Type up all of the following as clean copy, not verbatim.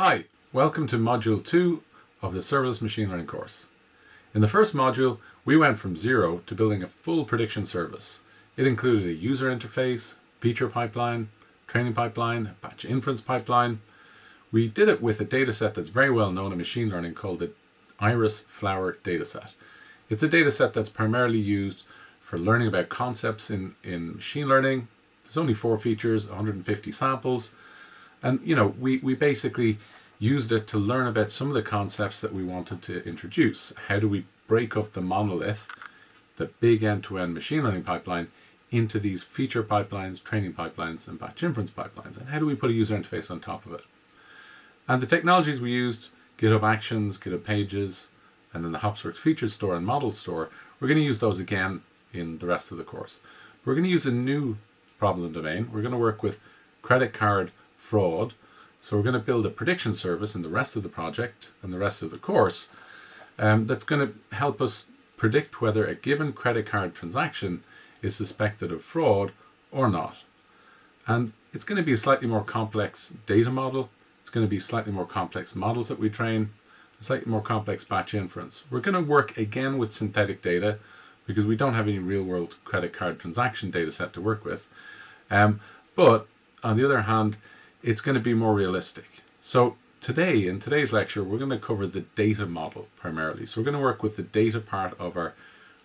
Hi, welcome to Module 2 of the Serverless Machine Learning course. In the first module, we went from zero to building a full prediction service. It included a user interface, feature pipeline, training pipeline, batch inference pipeline. We did it with a dataset that's very well known in machine learning called the Iris Flower dataset. It's a dataset that's primarily used for learning about concepts in machine learning. There's only 4 features, 150 samples. And we basically used it to learn about some of the concepts that we wanted to introduce. How do we break up the monolith, the big end-to-end machine learning pipeline, into these feature pipelines, training pipelines, and batch inference pipelines? And how do we put a user interface on top of it? And the technologies we used, GitHub Actions, GitHub Pages, and then the HopsWorks feature store and model store, we're going to use those again in the rest of the course. We're going to use a new problem domain. We're going to work with credit card fraud. So we're going to build a prediction service in the rest of the project and the rest of the course that's going to help us predict whether a given credit card transaction is suspected of fraud or not. And it's going to be a slightly more complex data model. It's going to be slightly more complex models that we train, a slightly more complex batch inference. We're going to work again with synthetic data because we don't have any real-world credit card transaction data set to work with. But on the other hand, it's going to be more realistic. So today, in today's lecture, we're going to cover the data model primarily. So we're going to work with the data part of our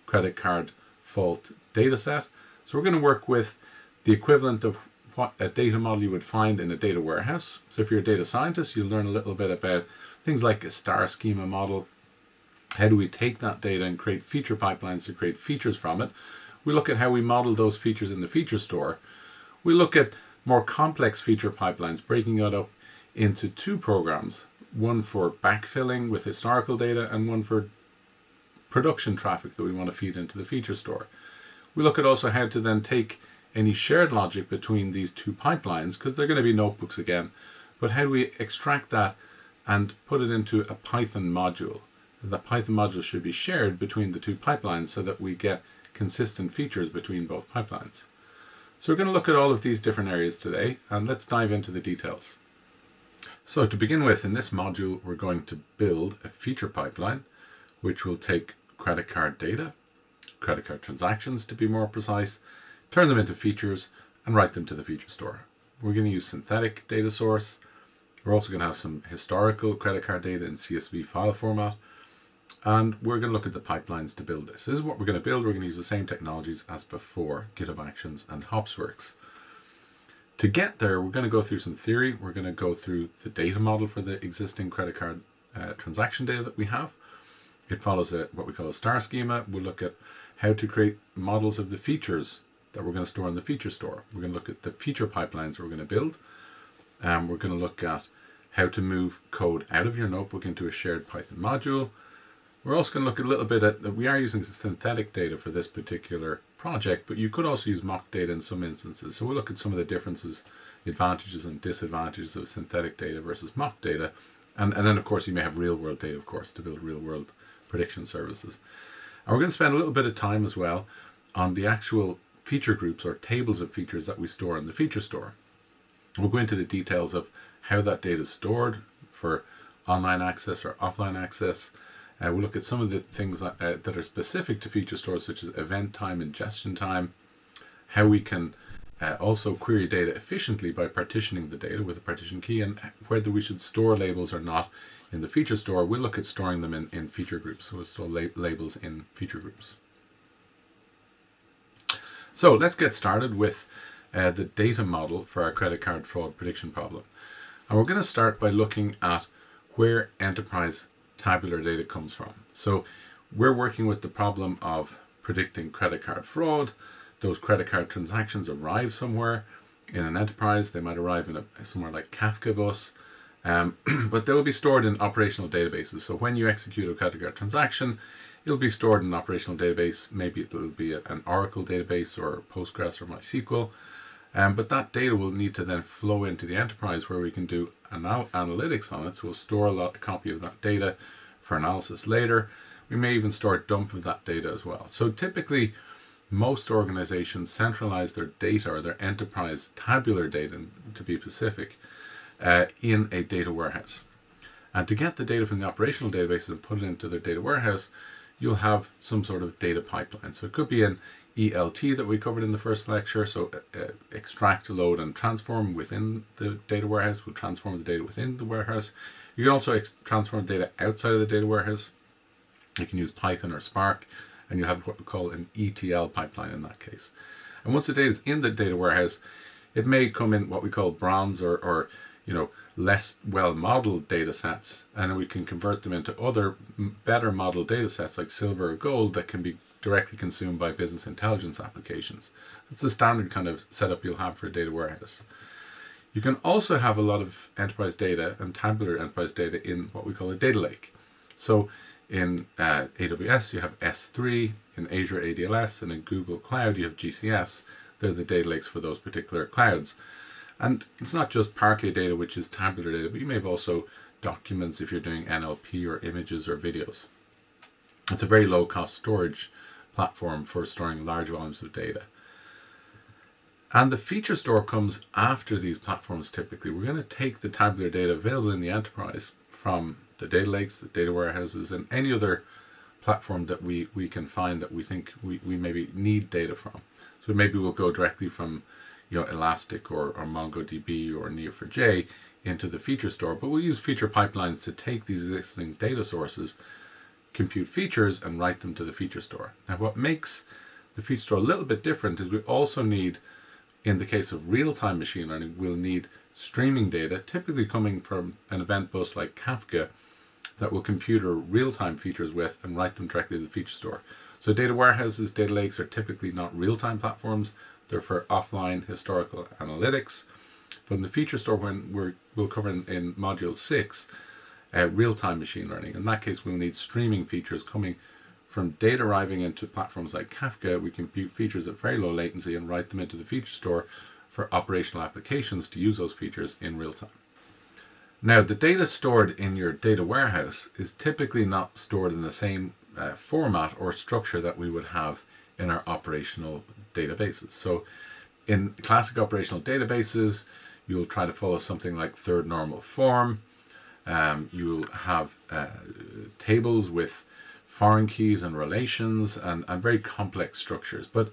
credit card fault data set. So we're going to work with the equivalent of what a data model you would find in a data warehouse. So if you're a data scientist, you'll learn a little bit about things like a star schema model. How do we take that data and create feature pipelines to create features from it? We look at how we model those features in the feature store. We look at more complex feature pipelines, breaking it up into 2 programs, one for backfilling with historical data and one for production traffic that we want to feed into the feature store. We look at also how to then take any shared logic between these 2 pipelines, because they're going to be notebooks again, but how do we extract that and put it into a Python module? The Python module should be shared between the 2 pipelines so that we get consistent features between both pipelines. So we're going to look at all of these different areas today, and let's dive into the details. So to begin with, in this module, we're going to build a feature pipeline, which will take credit card data, credit card transactions to be more precise, turn them into features, and write them to the feature store. We're going to use synthetic data source. We're also going to have some historical credit card data in CSV file format. And we're going to look at the pipelines to build this. This is what we're going to build. We're going to use the same technologies as before, GitHub Actions and HopsWorks. To get there, we're going to go through some theory. We're going to go through the data model for the existing credit card transaction data that we have. It follows what we call a star schema. We'll look at how to create models of the features that we're going to store in the feature store. We're going to look at the feature pipelines we're going to build. We're going to look at how to move code out of your notebook into a shared Python module. We're also going to look a little bit at that we are using synthetic data for this particular project, but you could also use mock data in some instances. So we'll look at some of the differences, advantages and disadvantages of synthetic data versus mock data. And then, of course, you may have real-world data, of course, to build real-world prediction services. And we're going to spend a little bit of time as well on the actual feature groups or tables of features that we store in the feature store. We'll go into the details of how that data is stored for online access or offline access. We'll look at some of the things that are specific to feature stores, such as event time, ingestion time, how we can also query data efficiently by partitioning the data with a partition key, and whether we should store labels or not in the feature store. We'll look at storing them in feature groups, so we'll store labels in feature groups. So let's get started with the data model for our credit card fraud prediction problem. And we're going to start by looking at where Enterprise Tabular Data comes from. So we're working with the problem of predicting credit card fraud. Those credit card transactions arrive somewhere in an enterprise. They might arrive in somewhere like Kafka Bus, but they will be stored in operational databases. So when you execute a credit card transaction, it'll be stored in an operational database. Maybe it will be an Oracle database or Postgres or MySQL. But that data will need to then flow into the enterprise where we can do analytics on it. So we'll store a copy of that data for analysis later. We may even store a dump of that data as well. So typically, most organizations centralize their data or their enterprise tabular data, to be specific, in a data warehouse. And to get the data from the operational databases and put it into the data warehouse, you'll have some sort of data pipeline. So it could be an ELT that we covered in the first lecture. So extract, load, and transform within the data warehouse. We'll transform the data within the warehouse. You can also transform data outside of the data warehouse. You can use Python or Spark, and you have what we call an ETL pipeline in that case. And once the data is in the data warehouse, it may come in what we call bronze or less well-modeled data sets, and then we can convert them into other better modeled data sets like silver or gold that can be directly consumed by business intelligence applications. That's the standard kind of setup you'll have for a data warehouse. You can also have a lot of enterprise data and tabular enterprise data in what we call a data lake. So in AWS you have S3, in Azure ADLS, and in Google Cloud you have GCS. They're the data lakes for those particular clouds. And it's not just Parquet data, which is tabular data, but you may have also documents if you're doing NLP or images or videos. It's a very low cost storage platform for storing large volumes of data. And the feature store comes after these platforms typically. We're going to take the tabular data available in the enterprise from the data lakes, the data warehouses, and any other platform that we can find that we think we maybe need data from. So maybe we'll go directly from Elastic or MongoDB or Neo4j into the feature store, but we'll use feature pipelines to take these existing data sources, compute features, and write them to the feature store. Now, what makes the feature store a little bit different is we also need, in the case of real-time machine learning, we'll need streaming data, typically coming from an event bus like Kafka, that will compute our real-time features with and write them directly to the feature store. So data warehouses, data lakes are typically not real-time platforms. They're for offline historical analytics. But in the feature store, when we'll cover in module 6, real-time machine learning. In that case, we'll need streaming features coming from data arriving into platforms like Kafka. We compute features at very low latency and write them into the feature store for operational applications to use those features in real time. Now, the data stored in your data warehouse is typically not stored in the same format or structure that we would have in our operational databases. So in classic operational databases, you'll try to follow something like third normal form. You'll have tables with foreign keys and relations and very complex structures. But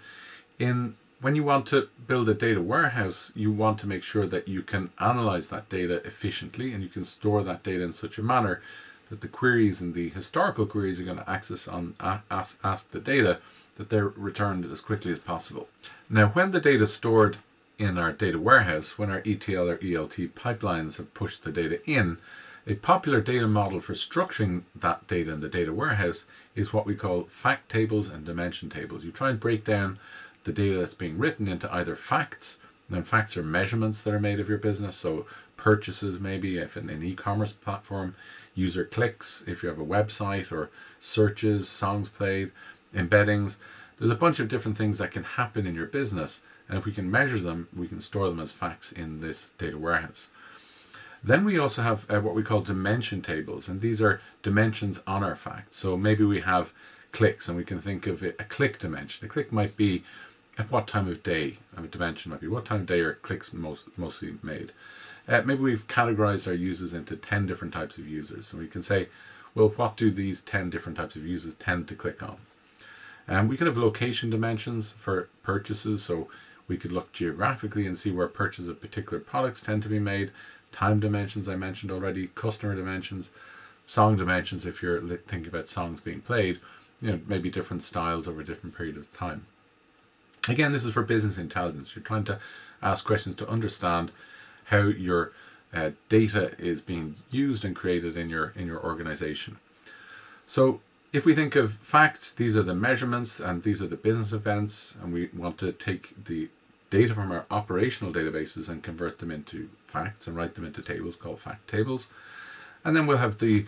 when you want to build a data warehouse, you want to make sure that you can analyze that data efficiently and you can store that data in such a manner that the queries and the historical queries you're going to access on ask the data, that they're returned as quickly as possible. Now, when the data is stored in our data warehouse, when our ETL or ELT pipelines have pushed the data in, a popular data model for structuring that data in the data warehouse is what we call fact tables and dimension tables. You try and break down the data that's being written into either facts, and then facts are measurements that are made of your business, so purchases maybe if in an e-commerce platform, user clicks if you have a website, or searches, songs played, embeddings. There's a bunch of different things that can happen in your business, and if we can measure them, we can store them as facts in this data warehouse. Then we also have what we call dimension tables, and these are dimensions on our facts. So maybe we have clicks, and we can think of it, a click dimension. A click might be at what time of day. A dimension might be what time of day are clicks mostly made. Maybe we've categorized our users into 10 different types of users. So we can say, well, what do these 10 different types of users tend to click on? We could have location dimensions for purchases. So we could look geographically and see where purchases of particular products tend to be made. Time dimensions I mentioned already, customer dimensions, song dimensions if you're thinking about songs being played, maybe different styles over a different period of time. Again, this is for business intelligence. You're trying to ask questions to understand how your data is being used and created in your organization. So if we think of facts, these are the measurements and these are the business events, and we want to take the data from our operational databases and convert them into facts and write them into tables called fact tables. And then we'll have the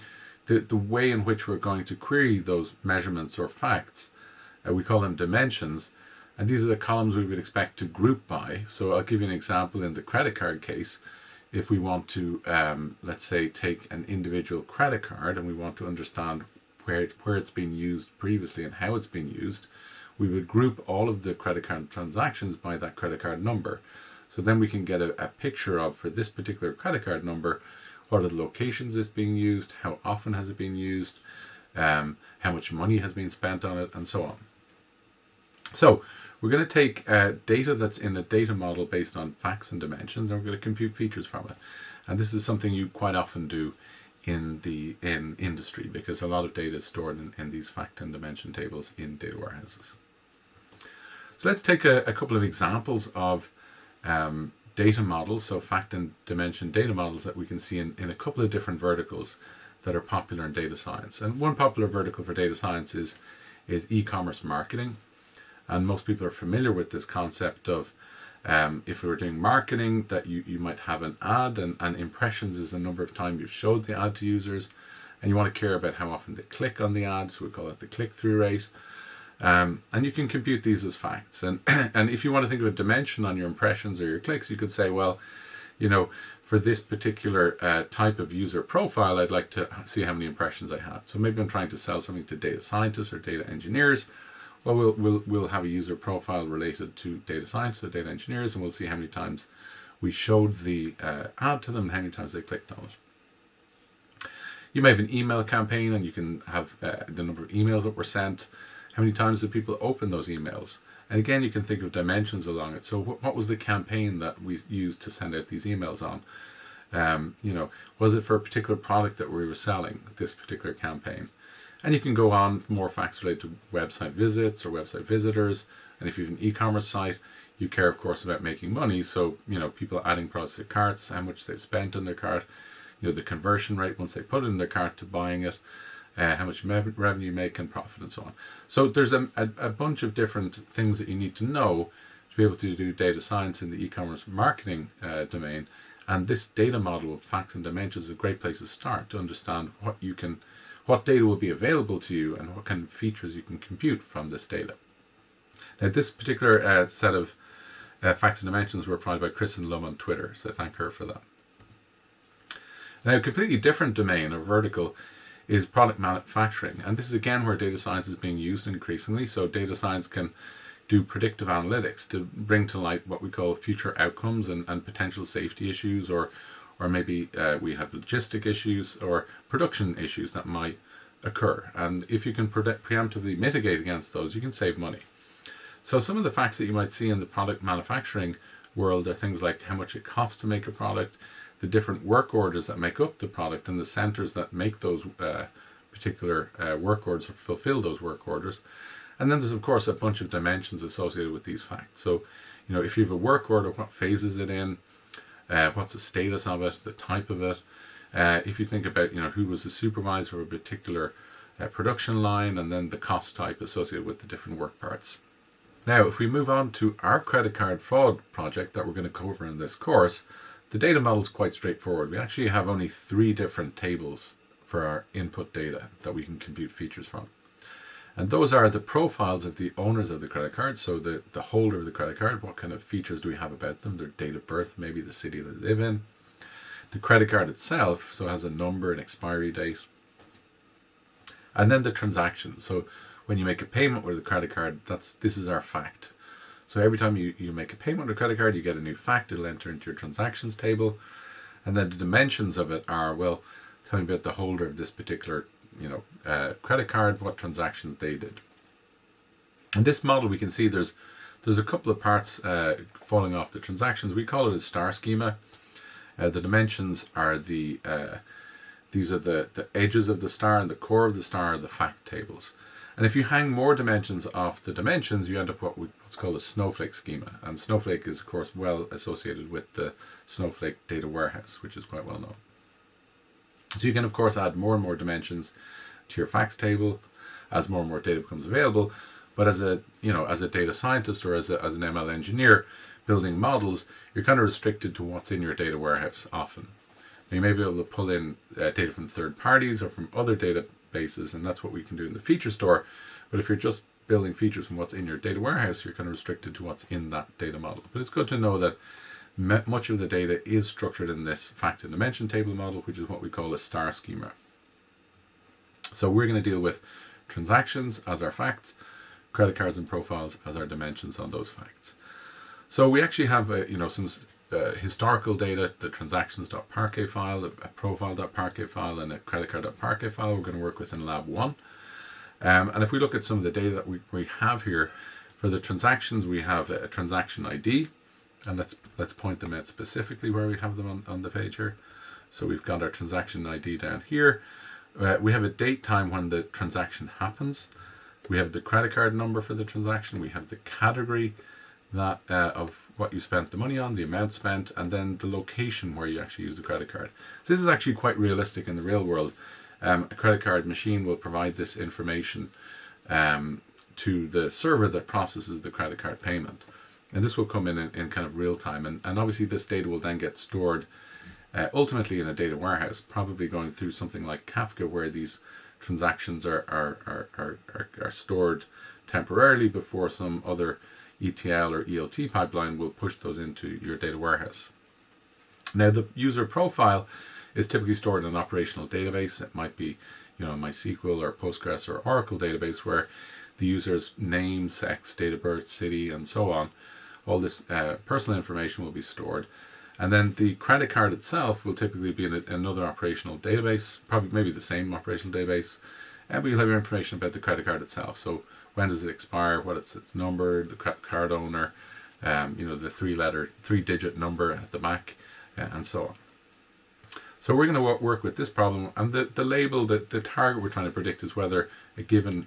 way in which we're going to query those measurements or facts. We call them dimensions. And these are the columns we would expect to group by. So I'll give you an example in the credit card case. If we want to, let's say, take an individual credit card and we want to understand where it's been used previously and how it's been used, we would group all of the credit card transactions by that credit card number. So then we can get a picture of, for this particular credit card number, what are the locations it's being used, how often has it been used, how much money has been spent on it, and so on. So we're going to take data that's in a data model based on facts and dimensions, and we're going to compute features from it. And this is something you quite often do in industry, because a lot of data is stored in these fact and dimension tables in data warehouses. So let's take a couple of examples of data models, so fact and dimension data models that we can see in a couple of different verticals that are popular in data science. And one popular vertical for data science is e-commerce marketing. And most people are familiar with this concept of if we were doing marketing, that you might have an ad, and impressions is the number of times you've showed the ad to users, and you want to care about how often they click on the ad, so we call it the click-through rate. And you can compute these as facts. And if you want to think of a dimension on your impressions or your clicks, you could say, well, for this particular type of user profile, I'd like to see how many impressions I have. So maybe I'm trying to sell something to data scientists or data engineers. Well, we'll have a user profile related to data scientists or data engineers, and we'll see how many times we showed the ad to them and how many times they clicked on it. You may have an email campaign, and you can have the number of emails that were sent, how many times did people open those emails, and again you can think of dimensions along it. So what was the campaign that we used to send out these emails on? Was it for a particular product that we were selling, this particular campaign? And you can go on more facts related to website visits or website visitors. And if you have an e-commerce site, you care, of course, about making money. So, people adding products to carts, how much they've spent on their cart, the conversion rate once they put it in their cart to buying it, how much revenue you make and profit, and so on. So there's a bunch of different things that you need to know to be able to do data science in the e-commerce marketing domain. And this data model of facts and dimensions is a great place to start to understand what data will be available to you and what kind of features you can compute from this data. Now, this particular set of facts and dimensions were provided by Kristen Lum on Twitter, so I thank her for that. Now, a completely different domain or vertical is product manufacturing, and this is again where data science is being used increasingly. So data science can do predictive analytics to bring to light what we call future outcomes and potential safety issues, or maybe we have logistic issues or production issues that might occur. And if you can preemptively mitigate against those, you can save money. So some of the facts that you might see in the product manufacturing world are things like how much it costs to make a product, the different work orders that make up the product, and the centers that make those particular work orders or fulfill those work orders. And then there's, of course, a bunch of dimensions associated with these facts. So, if you have a work order, what phase is it in? What's the status of it, the type of it. If you think about, who was the supervisor of a particular production line, and then the cost type associated with the different work parts. Now, if we move on to our credit card fraud project that we're going to cover in this course, the data model is quite straightforward. We actually have only 3 different tables for our input data that we can compute features from. And those are the profiles of the owners of the credit card, so the holder of the credit card, what kind of features do we have about them, their date of birth, maybe the city they live in. The credit card itself, so it has a number, an expiry date. And then the transaction, so when you make a payment with a credit card, this is our fact. So every time you make a payment with a credit card, you get a new fact, it'll enter into your transactions table. And then the dimensions of it are, well, tell me about the holder of this particular credit card, what transactions they did. In this model, we can see there's a couple of parts falling off the transactions. We call it a star schema. The dimensions are these are the edges of the star, and the core of the star are the fact tables. And if you hang more dimensions off the dimensions, you end up what's called a snowflake schema. And Snowflake is, of course, well associated with the Snowflake data warehouse, which is quite well known. So you can, of course, add more and more dimensions to your facts table as more and more data becomes available. But as a data scientist or as an ML engineer building models, you're kind of restricted to what's in your data warehouse often. Now, you may be able to pull in data from third parties or from other databases, and that's what we can do in the feature store. But if you're just building features from what's in your data warehouse, you're kind of restricted to what's in that data model. But it's good to know that much of the data is structured in this fact and dimension table model, which is what we call a star schema. So we're going to deal with transactions as our facts, credit cards and profiles as our dimensions on those facts. So we actually have some historical data, the transactions.parquet file, a profile.parquet file, and a credit card.parquet file we're going to work with in lab 1. And if we look at some of the data that we have here, for the transactions we have a transaction ID, and let's point them out specifically where we have them on the page here. So we've got our transaction ID down here. We have a date time when the transaction happens. We have the credit card number for the transaction. We have the category that of what you spent the money on, the amount spent, and then the location where you actually use the credit card. So this is actually quite realistic in the real world. A credit card machine will provide this information to the server that processes the credit card payment. And this will come in kind of real time. And obviously this data will then get stored ultimately in a data warehouse, probably going through something like Kafka, where these transactions are stored temporarily before some other ETL or ELT pipeline will push those into your data warehouse. Now the user profile is typically stored in an operational database. It might be, MySQL or Postgres or Oracle database, where the user's name, sex, date of birth, city, and so on, all this personal information will be stored. And then the credit card itself will typically be in another operational database, probably maybe the same operational database, and we'll have information about the credit card itself. So when does it expire, what it's number, the card owner, the three-digit number at the back, and so on. So we're going to work with this problem, and the label, the target we're trying to predict is whether a given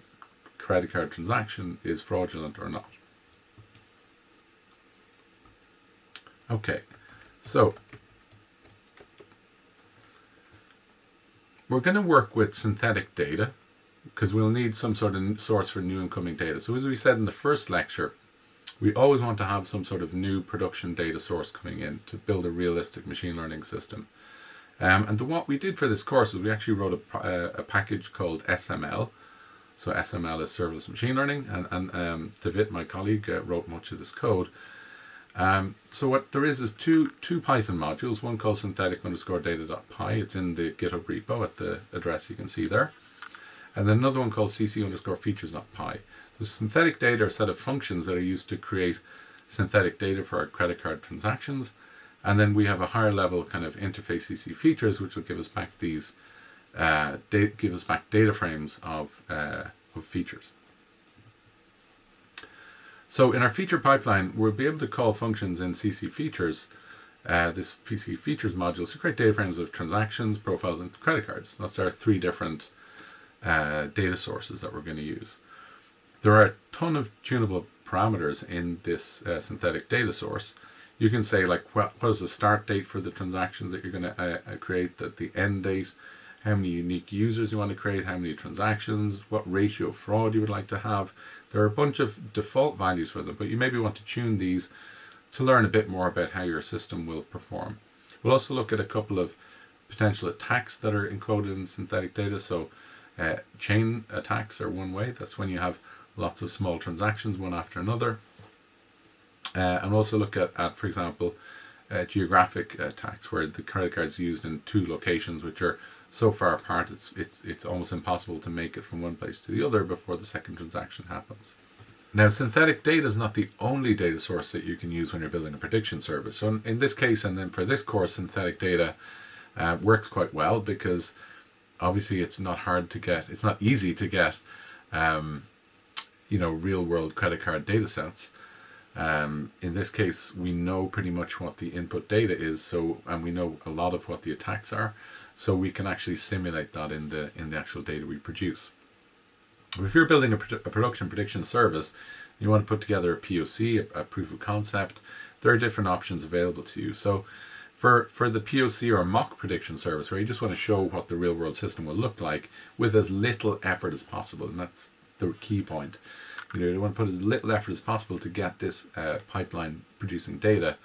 credit card transaction is fraudulent or not. Okay, so we're going to work with synthetic data because we'll need some sort of source for new incoming data. So as we said in the first lecture, we always want to have some sort of new production data source coming in to build a realistic machine learning system. And what we did for this course is we actually wrote a package called SML. So SML is Serverless Machine Learning, and David, my colleague, wrote much of this code. So what there is two Python modules, one called synthetic_data.py. It's in the GitHub repo at the address you can see there. And then another one called cc_features.py. So synthetic data are a set of functions that are used to create synthetic data for our credit card transactions. And then we have a higher level kind of interface CC features, which will give us back these data frames of features. So in our feature pipeline, we'll be able to call functions in CC features, this CC features module, to create data frames of transactions, profiles, and credit cards. That's our 3 different data sources that we're going to use. There are a ton of tunable parameters in this synthetic data source. You can say, like, what is the start date for the transactions that you're going to create, the end date, how many unique users you want to create, how many transactions, what ratio of fraud you would like to have. There are a bunch of default values for them, but you maybe want to tune these to learn a bit more about how your system will perform. We'll also look at a couple of potential attacks that are encoded in synthetic data. So chain attacks are one way. That's when you have lots of small transactions, one after another. And also look at, for example, geographic attacks, where the credit card is used in 2 locations which are so far apart it's almost impossible to make it from one place to the other before the second transaction happens. Now, synthetic data is not the only data source that you can use when you're building a prediction service. So in this case, and then for this course, synthetic data works quite well, because obviously it's not hard to get, it's not easy to get real world credit card data sets. In this case, we know pretty much what the input data is, and we know a lot of what the attacks are, so we can actually simulate that in the actual data we produce. If you're building a production prediction service, you want to put together a POC, a proof of concept, there are different options available to you. So for the POC or mock prediction service, where you just want to show what the real world system will look like with as little effort as possible, and that's the key point. You want to put as little effort as possible to get this pipeline producing data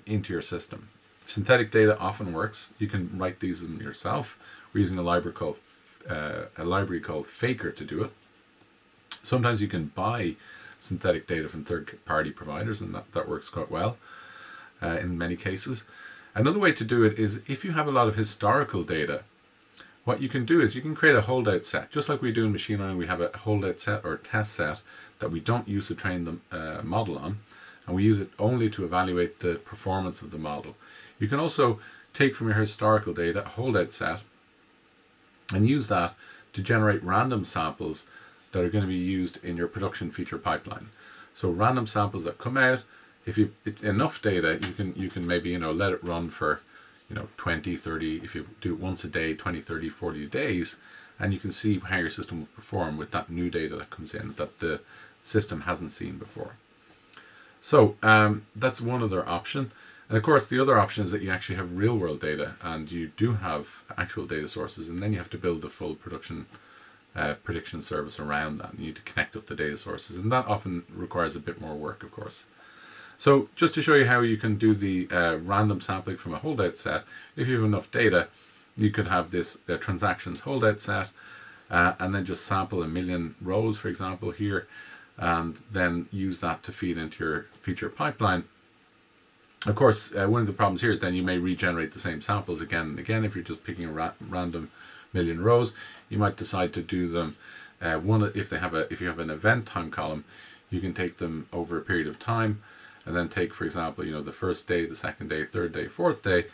into your system. Synthetic data often works. You can write these in yourself. We're using a library called Faker to do it. Sometimes you can buy synthetic data from third-party providers, and that works quite well in many cases. Another way to do it is if you have a lot of historical data. What you can do is you can create a holdout set. Just like we do in machine learning, we have a holdout set or test set that we don't use to train the model on. and we use it only to evaluate the performance of the model. You can also take from your historical data a holdout set and use that to generate random samples that are going to be used in your production feature pipeline. So random samples that come out, if you enough data, you can maybe let it run for 20, 30, if you do it once a day, 20, 30, 40 days, and you can see how your system will perform with that new data that comes in that the system hasn't seen before. So that's one other option. And of course, the other option is that you actually have real world data and you do have actual data sources, and then you have to build the full production prediction service around that. You need to connect up the data sources, and that often requires a bit more work, of course. So just to show you how you can do the random sampling from a holdout set, if you have enough data, you could have this transactions holdout set and then just sample 1 million rows, for example, here, and then use that to feed into your feature pipeline. Of course, one of the problems here is then you may regenerate the same samples again and again. If you're just picking a random million rows, you might decide to do them if you have an event time column, you can take them over a period of time, and then take, for example, the first day, the second day, third day, fourth day,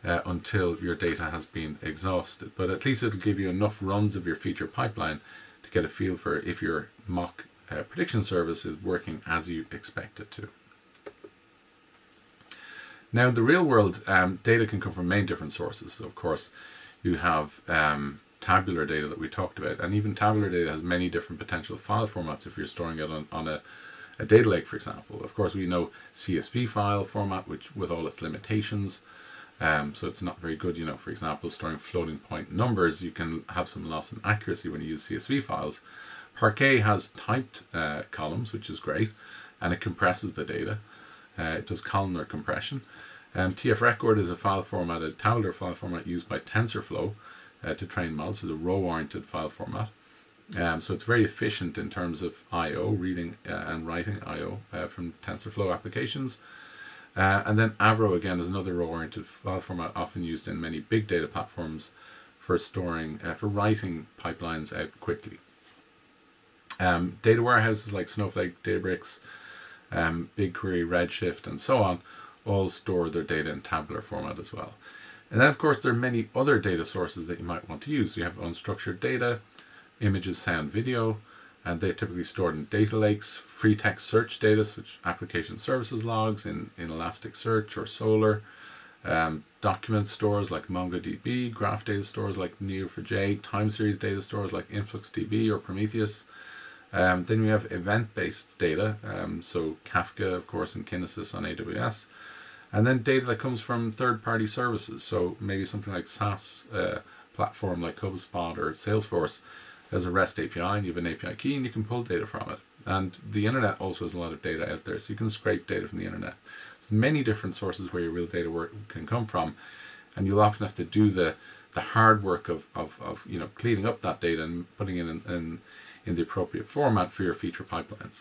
until your data has been exhausted. But at least it'll give you enough runs of your feature pipeline to get a feel for if your mock prediction service is working as you expect it to. Now, in the real world, data can come from many different sources. So of course, you have tabular data that we talked about, and even tabular data has many different potential file formats if you're storing it on a data lake, for example. Of course, we know CSV file format, which with all its limitations, so it's not very good. For example, storing floating point numbers, you can have some loss in accuracy when you use CSV files. Parquet has typed columns, which is great, and it compresses the data. It does columnar compression. TF record is a file format, a tabular file format used by TensorFlow to train models. It's a row-oriented file format. So it's very efficient in terms of I/O, reading and writing I/O from TensorFlow applications. And then Avro, again, is another row-oriented file format often used in many big data platforms for storing, for writing pipelines out quickly. Data warehouses like Snowflake, Databricks, BigQuery, Redshift, and so on, all store their data in tabular format as well. And then, of course, there are many other data sources that you might want to use. You have unstructured data, images, sound, video, and they're typically stored in data lakes, free text search data, such application services logs in Elasticsearch or Solr, document stores like MongoDB, graph data stores like Neo4j, time series data stores like InfluxDB or Prometheus. Then we have event-based data, so Kafka, of course, and Kinesis on AWS. And then data that comes from third-party services, so maybe something like SaaS platform like HubSpot or Salesforce. There's a REST API, and you have an API key, and you can pull data from it. And the internet also has a lot of data out there, so you can scrape data from the internet. There's many different sources where your real data work can come from, and you'll often have to do the hard work of cleaning up that data and putting it in the appropriate format for your feature pipelines.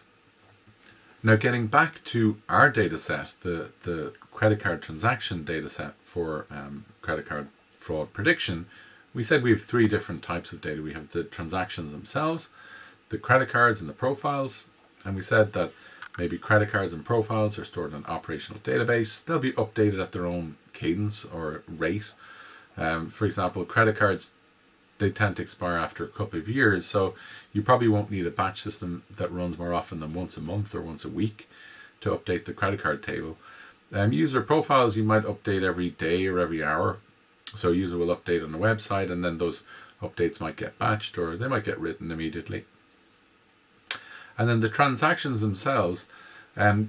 Now, getting back to our data set, the credit card transaction data set for credit card fraud prediction, we said we have 3 different types of data. We have the transactions themselves, the credit cards and the profiles, and we said that maybe credit cards and profiles are stored in an operational database. They'll be updated at their own cadence or rate. For example, credit cards, they tend to expire after a couple of years, so you probably won't need a batch system that runs more often than once a month or once a week to update the credit card table. User profiles you might update every day or every hour. So a user will update on the website, and then those updates might get batched or they might get written immediately. And then the transactions themselves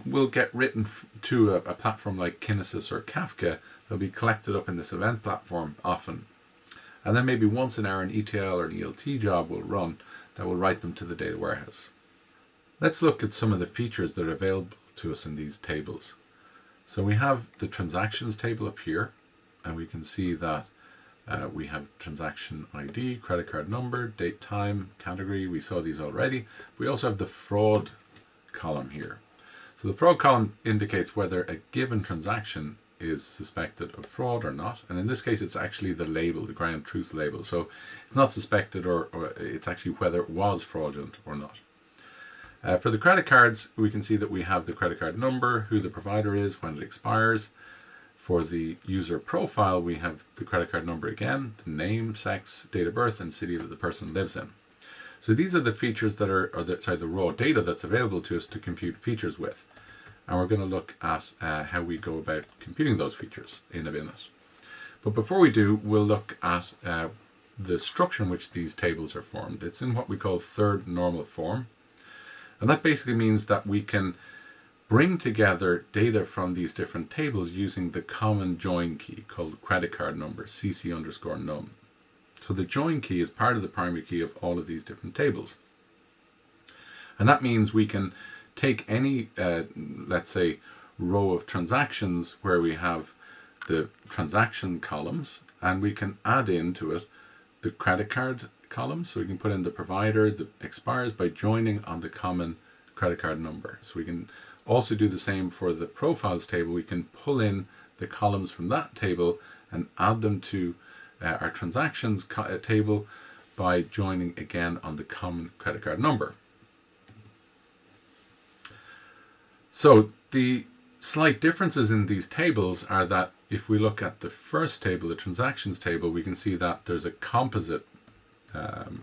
will get written to a platform like Kinesis or Kafka. They'll be collected up in this event platform often. And then maybe once an hour an ETL or an ELT job will run that will write them to the data warehouse. Let's look at some of the features that are available to us in these tables. So we have the transactions table up here, and we can see that we have transaction ID, credit card number, date, time, category. We saw these already. We also have the fraud column here. So the fraud column indicates whether a given transaction is suspected of fraud or not. And in this case, it's actually the label, the ground truth label. So it's not suspected, or it's actually whether it was fraudulent or not. For the credit cards, we can see that we have the credit card number, who the provider is, when it expires. For the user profile, we have the credit card number again, the name, sex, date of birth, and city that the person lives in. So these are the features that are, the raw data that's available to us to compute features with. And we're going to look at how we go about computing those features in a minute. But before we do, we'll look at the structure in which these tables are formed. It's in what we call third normal form. And that basically means that we can bring together data from these different tables using the common join key called credit card number, cc_num. So the join key is part of the primary key of all of these different tables. And that means we can take any, let's say, row of transactions where we have the transaction columns, and we can add into it the credit card column. So we can put in the provider that expires by joining on the common credit card number. So we can also do the same for the profiles table. We can pull in the columns from that table and add them to our transactions table by joining again on the common credit card number. So the slight differences in these tables are that if we look at the first table, the transactions table, we can see that there's a composite.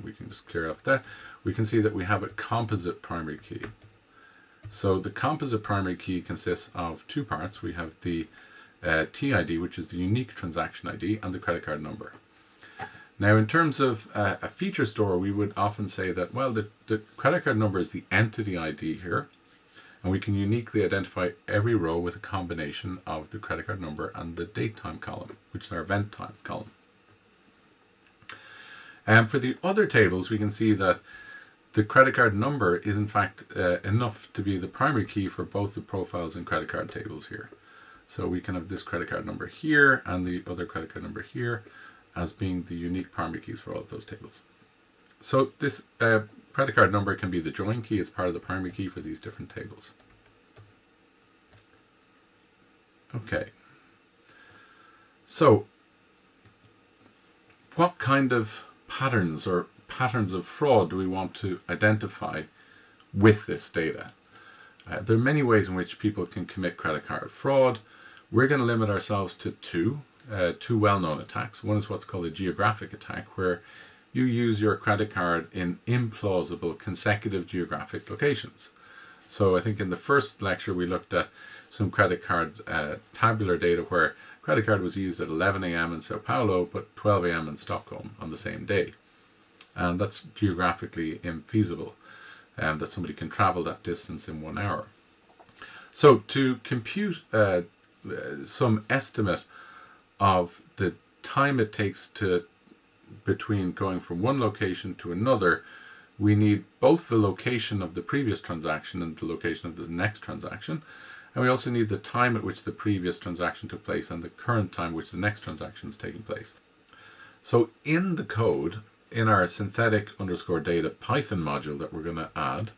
We can just clear off that. We can see that we have a composite primary key. So the composite primary key consists of two parts. We have the TID, which is the unique transaction ID, and the credit card number. Now, in terms of a feature store, we would often say that, well, the credit card number is the entity ID here, and we can uniquely identify every row with a combination of the credit card number and the date time column, which is our event time column. And for the other tables, we can see that the credit card number is in fact enough to be the primary key for both the profiles and credit card tables here. So we can have this credit card number here and the other credit card number here as being the unique primary keys for all of those tables. So this credit card number can be the join key. It's part of the primary key for these different tables. Okay. So what kind of patterns or patterns of fraud do we want to identify with this data? There are many ways in which people can commit credit card fraud. We're going to limit ourselves to two well-known attacks. One is what's called a geographic attack, where you use your credit card in implausible consecutive geographic locations. So I think in the first lecture we looked at some credit card tabular data where credit card was used at 11 a.m. in Sao Paulo, but 12 a.m. in Stockholm on the same day. And that's geographically infeasible, that somebody can travel that distance in 1 hour. So to compute some estimate of the time it takes between going from one location to another, we need both the location of the previous transaction and the location of the next transaction. And we also need the time at which the previous transaction took place and the current time which the next transaction is taking place. So in the code, in our synthetic_data Python module that we're going to add,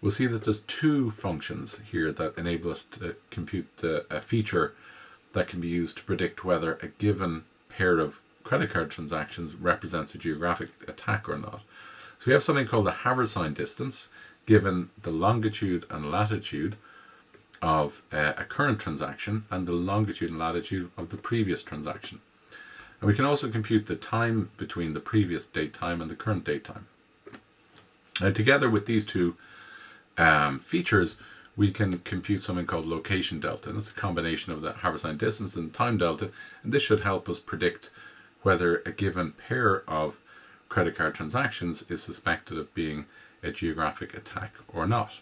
we'll see that there's two functions here that enable us to compute a feature that can be used to predict whether a given pair of credit card transactions represents a geographic attack or not. So we have something called the haversine distance, given the longitude and latitude of a current transaction and the longitude and latitude of the previous transaction. And we can also compute the time between the previous date time and the current date time. And together with these two features, we can compute something called location delta. And that's a combination of the haversine distance and time delta. And this should help us predict whether a given pair of credit card transactions is suspected of being a geographic attack or not.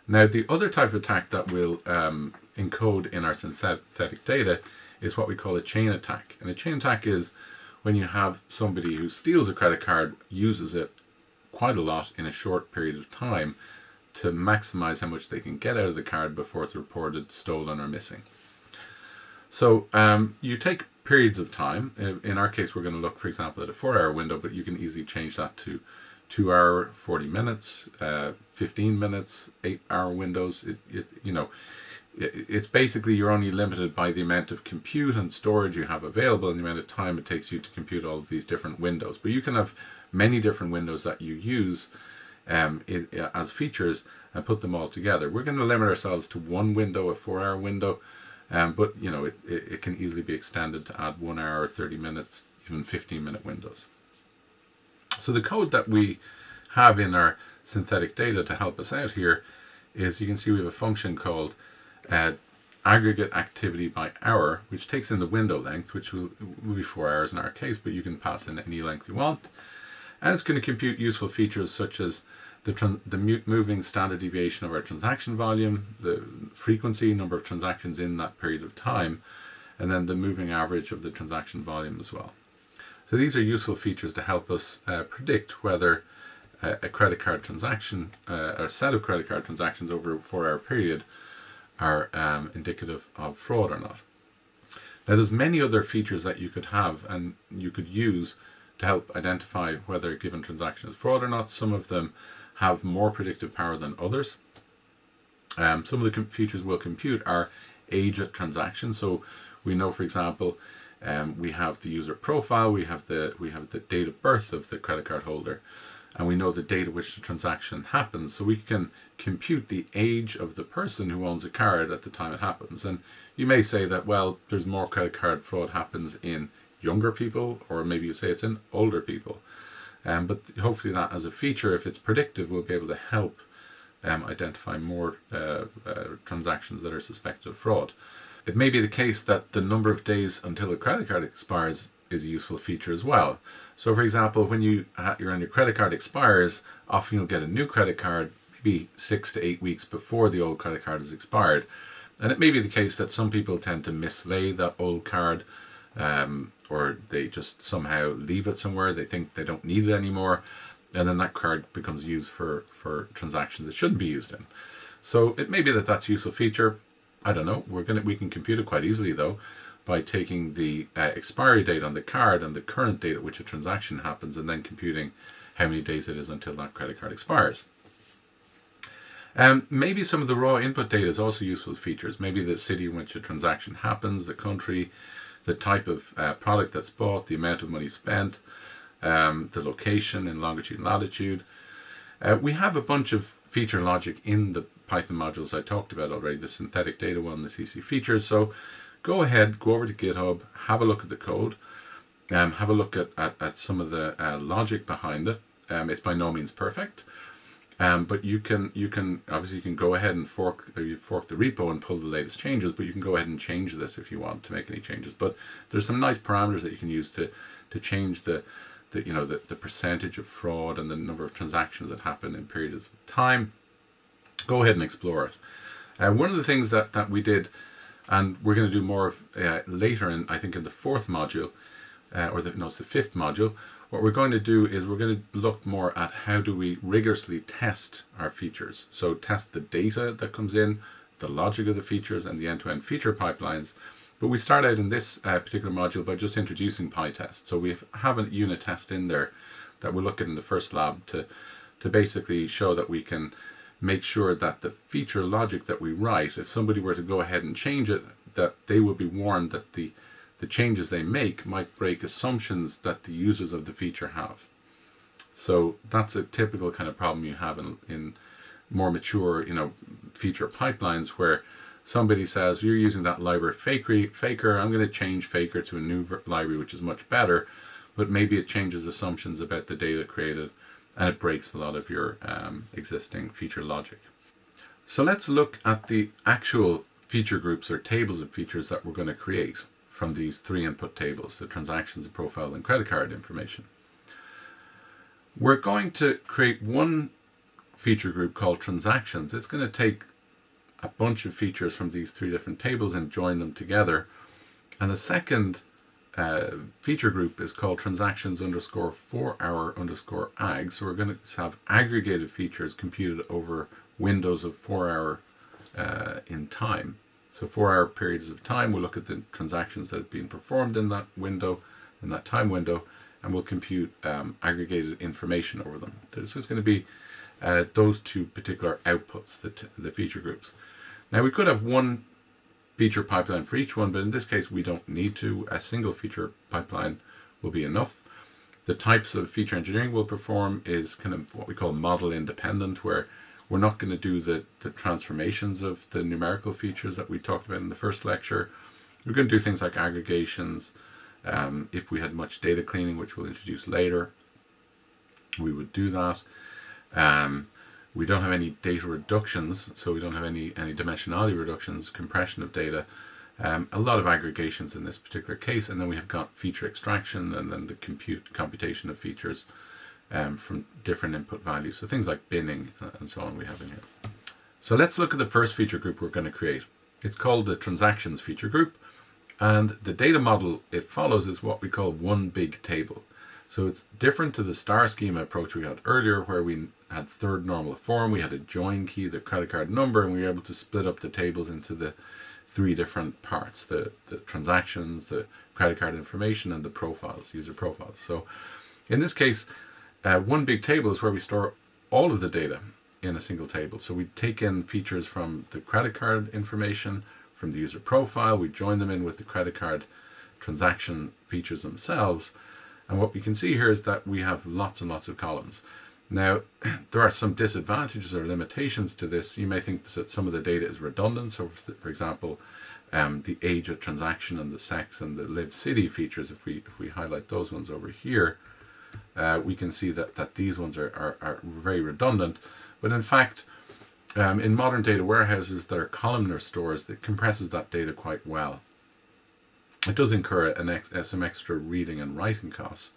Now, the other type of attack that we'll encode in our synthetic data is what we call a chain attack. And a chain attack is when you have somebody who steals a credit card, uses it quite a lot in a short period of time to maximize how much they can get out of the card before it's reported stolen or missing. So you take periods of time. In our case, we're going to look, for example, at a 4-hour window, but you can easily change that to 2 hour, 40 minutes, 15 minutes, 8-hour windows. It's basically you're only limited by the amount of compute and storage you have available and the amount of time it takes you to compute all of these different windows. But you can have many different windows that you use as features and put them all together. We're going to limit ourselves to one window, a 4-hour window, but it can easily be extended to add 1 hour, 30 minutes, even 15-minute windows. So the code that we have in our synthetic data to help us out here is, you can see we have a function called aggregate activity by hour, which takes in the window length, which will be 4 hours in our case, but you can pass in any length you want. And it's going to compute useful features such as the moving standard deviation of our transaction volume, the frequency, number of transactions in that period of time, and then the moving average of the transaction volume as well. So these are useful features to help us predict whether a credit card transaction, or a set of credit card transactions over a 4-hour period are indicative of fraud or not. Now there's many other features that you could have and you could use to help identify whether a given transaction is fraud or not. Some of them have more predictive power than others. Some of the features we'll compute are age at transaction. So we know, for example, we have the user profile, we have the date of birth of the credit card holder, and we know the date at which the transaction happens. So we can compute the age of the person who owns a card at the time it happens. And you may say that, well, there's more credit card fraud happens in younger people, or maybe you say it's in older people. But hopefully that as a feature, if it's predictive, will be able to help identify more transactions that are suspected of fraud. It may be the case that the number of days until a credit card expires is a useful feature as well. So for example, when your credit card expires, often you'll get a new credit card maybe 6 to 8 weeks before the old credit card has expired. And it may be the case that some people tend to mislay that old card, or they just somehow leave it somewhere. They think they don't need it anymore, and then that card becomes used for transactions it shouldn't be used in. So it may be that that's a useful feature. I don't know. We can compute it quite easily though, by taking the expiry date on the card and the current date at which a transaction happens, and then computing how many days it is until that credit card expires. Maybe some of the raw input data is also useful features. Maybe the city in which a transaction happens, the country, the type of product that's bought, the amount of money spent, the location in longitude and latitude. We have a bunch of feature logic in the Python modules I talked about already, the synthetic data one, the CC features. So go ahead, go over to GitHub, have a look at the code, have a look at some of the logic behind it. It's by no means perfect, but you can obviously you can go ahead and fork the repo and pull the latest changes, but you can go ahead and change this if you want to make any changes. But there's some nice parameters that you can use to change the percentage of fraud and the number of transactions that happen in periods of time. Go ahead and explore it. One of the things that we did, and we're going to do more of later in, I think, in the 4th module, it's the 5th module. What we're going to do is we're going to look more at how do we rigorously test our features. So test the data that comes in, the logic of the features, and the end-to-end feature pipelines. But we start out in this particular module by just introducing PyTest. So we have a unit test in there that we'll look at in the first lab to basically show that we can make sure that the feature logic that we write, if somebody were to go ahead and change it, that they will be warned that the changes they make might break assumptions that the users of the feature have. So that's a typical kind of problem you have in more mature, feature pipelines, where somebody says, you're using that library Faker, I'm going to change Faker to a new library which is much better, but maybe it changes assumptions about the data created, and it breaks a lot of your existing feature logic. So let's look at the actual feature groups or tables of features that we're going to create from these 3 input tables, the transactions, the profile, and credit card information. We're going to create one feature group called transactions. It's going to take a bunch of features from these 3 different tables and join them together. And the second feature group is called transactions underscore 4-hour underscore ag. So we're going to have aggregated features computed over windows of 4-hour in time. So 4-hour periods of time, we'll look at the transactions that have been performed in that window, in that time window, and we'll compute aggregated information over them. So it's going to be those 2 particular outputs, the feature groups. Now we could have one feature pipeline for each one, but in this case we don't need to. A single feature pipeline will be enough. The types of feature engineering we'll perform is kind of what we call model independent, where we're not going to do the transformations of the numerical features that we talked about in the first lecture. We're going to do things like aggregations. If we had much data cleaning, which we'll introduce later, we would do that. We don't have any data reductions, so we don't have any dimensionality reductions, compression of data. A lot of aggregations in this particular case, and then we have got feature extraction and then the computation of features from different input values. So things like binning and so on we have in here. So let's look at the first feature group we're going to create. It's called the transactions feature group, and the data model it follows is what we call one big table. So it's different to the star schema approach we had earlier, where we had third normal form, we had a join key, the credit card number, and we were able to split up the tables into the three different parts, the transactions, the credit card information, and the profiles, user profiles. So in this case, one big table is where we store all of the data in a single table. So we take in features from the credit card information, from the user profile, we join them in with the credit card transaction features themselves. And what we can see here is that we have lots and lots of columns. Now, there are some disadvantages or limitations to this. You may think that some of the data is redundant. So, for example, the age of transaction and the sex and the live city features, if we highlight those ones over here, we can see that these ones are very redundant. But in fact, in modern data warehouses that are columnar stores, it compresses that data quite well. It does incur some extra reading and writing costs,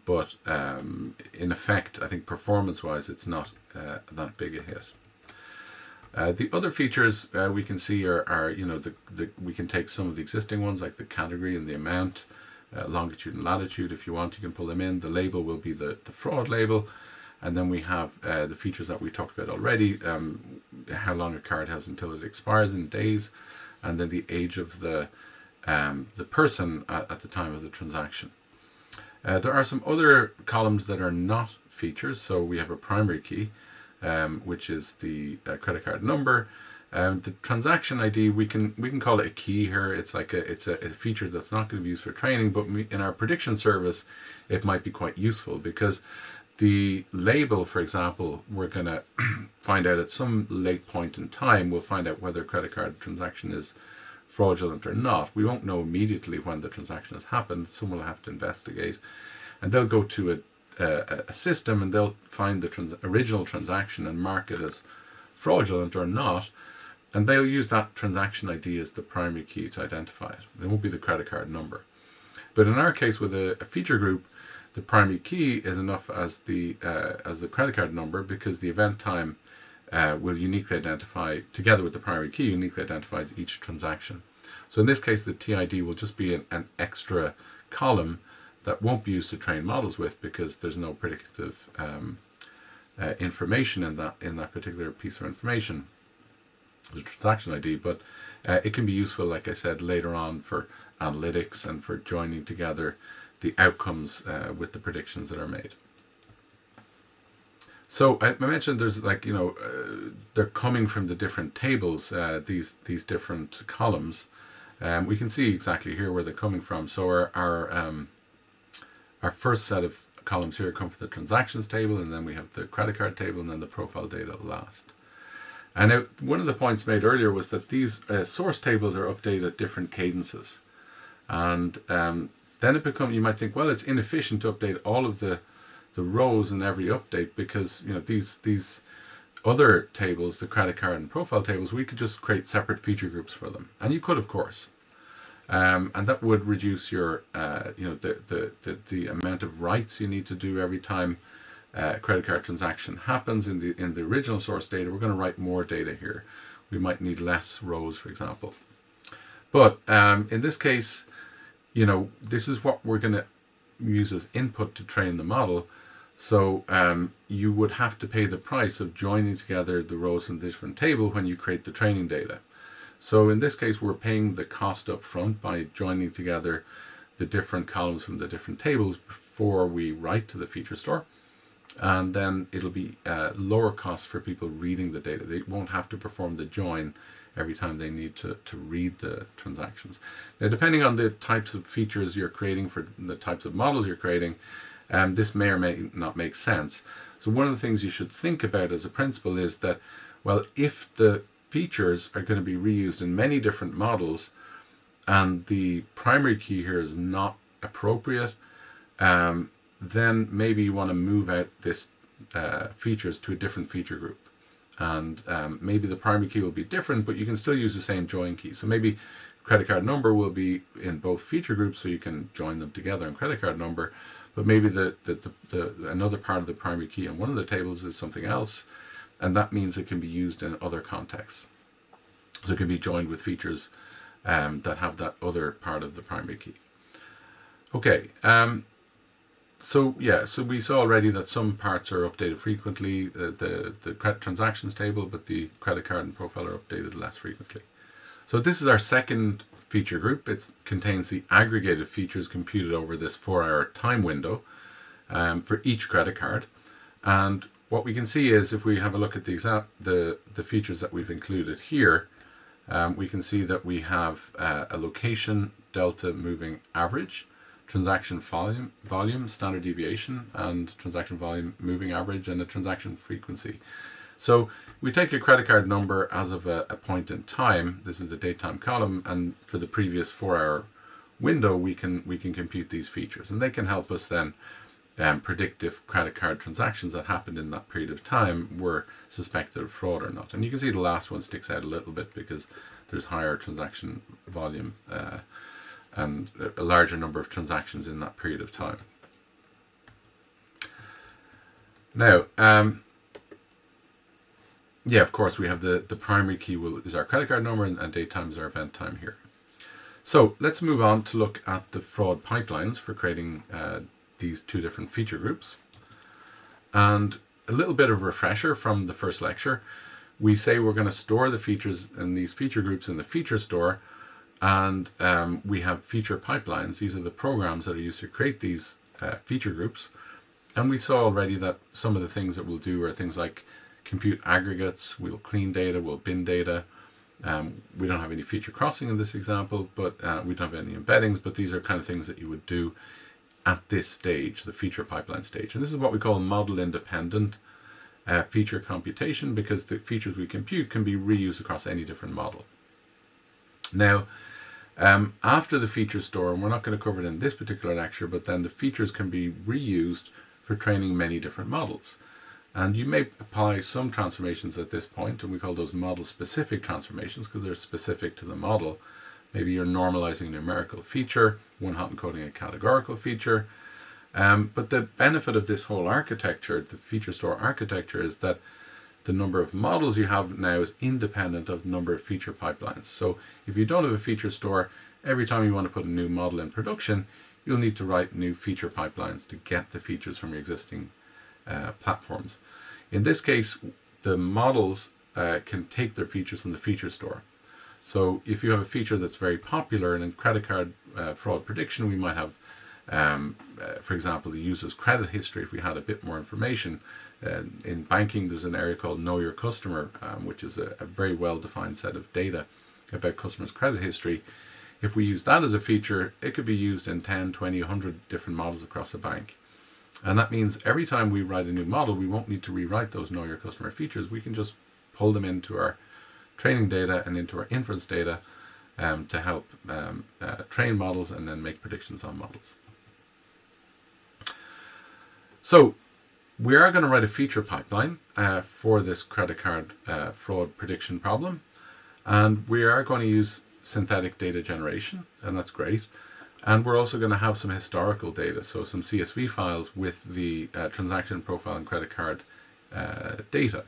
but in effect, I think performance-wise, it's not that big a hit. The other features we can see are we can take some of the existing ones like the category and the amount, longitude and latitude. If you want, you can pull them in. The label will be the fraud label, and then we have the features that we talked about already, how long a card has until it expires in days, and then the age of the person at the time of the transaction. There are some other columns that are not features. So we have a primary key, which is the credit card number. The transaction ID, we can call it a key here. It's like it's a feature that's not going to be used for training, but in our prediction service, it might be quite useful, because the label, for example, we're going to find out at some late point in time, we'll find out whether a credit card transaction is fraudulent or not. We won't know immediately when the transaction has happened. Someone will have to investigate, and they'll go to a system and they'll find the original transaction and mark it as fraudulent or not, and they'll use that transaction ID as the primary key to identify it. It won't be the credit card number. But in our case, with a feature group, the primary key is enough as the credit card number, because the event time will uniquely identify, together with the primary key, uniquely identifies each transaction. So in this case, the TID will just be an extra column that won't be used to train models with, because there's no predictive information in that particular piece of information, the transaction ID. But it can be useful, like I said, later on for analytics and for joining together the outcomes with the predictions that are made. So I mentioned there's they're coming from the different tables, these different columns. We can see exactly here where they're coming from. So our first set of columns here come from the transactions table, and then we have the credit card table, and then the profile data last. And now, one of the points made earlier was that these source tables are updated at different cadences, and then you might think, well, it's inefficient to update all of the rows in every update, because these other tables, the credit card and profile tables, we could just create separate feature groups for them, and you could, of course, and that would reduce your the amount of writes you need to do every time a credit card transaction happens. In the original source data, we're going to write more data here. We might need less rows, for example. But in this case, this is what we're going to use as input to train the model. So you would have to pay the price of joining together the rows from the different table when you create the training data. So in this case, we're paying the cost up front by joining together the different columns from the different tables before we write to the feature store. And then it'll be lower cost for people reading the data. They won't have to perform the join every time they need to read the transactions. Now, depending on the types of features you're creating for the types of models you're creating, this may or may not make sense. So one of the things you should think about as a principle is that, well, if the features are going to be reused in many different models and the primary key here is not appropriate, then maybe you want to move out this features to a different feature group. And maybe the primary key will be different, but you can still use the same join key. So maybe credit card number will be in both feature groups, so you can join them together in credit card number. But maybe another part of the primary key on one of the tables is something else, and that means it can be used in other contexts. So it can be joined with features that have that other part of the primary key. Okay. So we saw already that some parts are updated frequently, the credit transactions table, but the credit card and profile are updated less frequently. So this is our second feature group. It contains the aggregated features computed over this 4-hour time window for each credit card. And what we can see is, if we have a look at the features that we've included here, we can see that we have a location delta moving average, transaction volume, standard deviation, and transaction volume moving average, and a transaction frequency. So we take a credit card number as of a point in time. This is the datetime column, and for the previous 4-hour window, we can compute these features, and they can help us then predict if credit card transactions that happened in that period of time were suspected of fraud or not. And you can see the last one sticks out a little bit because there's higher transaction volume and a larger number of transactions in that period of time. Now, of course, we have the primary key is our credit card number, and date time is our event time here. So let's move on to look at the fraud pipelines for creating these two different feature groups. And a little bit of refresher from the first lecture. We say we're going to store the features in these feature groups in the feature store, and we have feature pipelines. These are the programs that are used to create these feature groups. And we saw already that some of the things that we'll do are things like compute aggregates, we'll clean data, we'll bin data. We don't have any feature crossing in this example, but we don't have any embeddings, but these are kind of things that you would do at this stage, the feature pipeline stage. And this is what we call model independent feature computation, because the features we compute can be reused across any different model. Now, after the feature store, and we're not going to cover it in this particular lecture, but then the features can be reused for training many different models. And you may apply some transformations at this point, and we call those model-specific transformations because they're specific to the model. Maybe you're normalizing a numerical feature, one-hot encoding a categorical feature. But the benefit of this whole architecture, the feature store architecture, is that the number of models you have now is independent of the number of feature pipelines. So if you don't have a feature store, every time you want to put a new model in production, you'll need to write new feature pipelines to get the features from your existing platforms. In this case, the models can take their features from the feature store. So if you have a feature that's very popular, and in credit card fraud prediction, we might have, for example, the user's credit history. If we had a bit more information, in banking, there's an area called Know Your Customer, which is a very well-defined set of data about customers' credit history. If we use that as a feature, it could be used in 10, 20, 100 different models across a bank. And that means every time we write a new model, we won't need to rewrite those Know Your Customer features. We can just pull them into our training data and into our inference data to help train models and then make predictions on models. So we are going to write a feature pipeline for this credit card fraud prediction problem. And we are going to use synthetic data generation, and that's great. And we're also going to have some historical data, so some CSV files with the transaction profile and credit card data.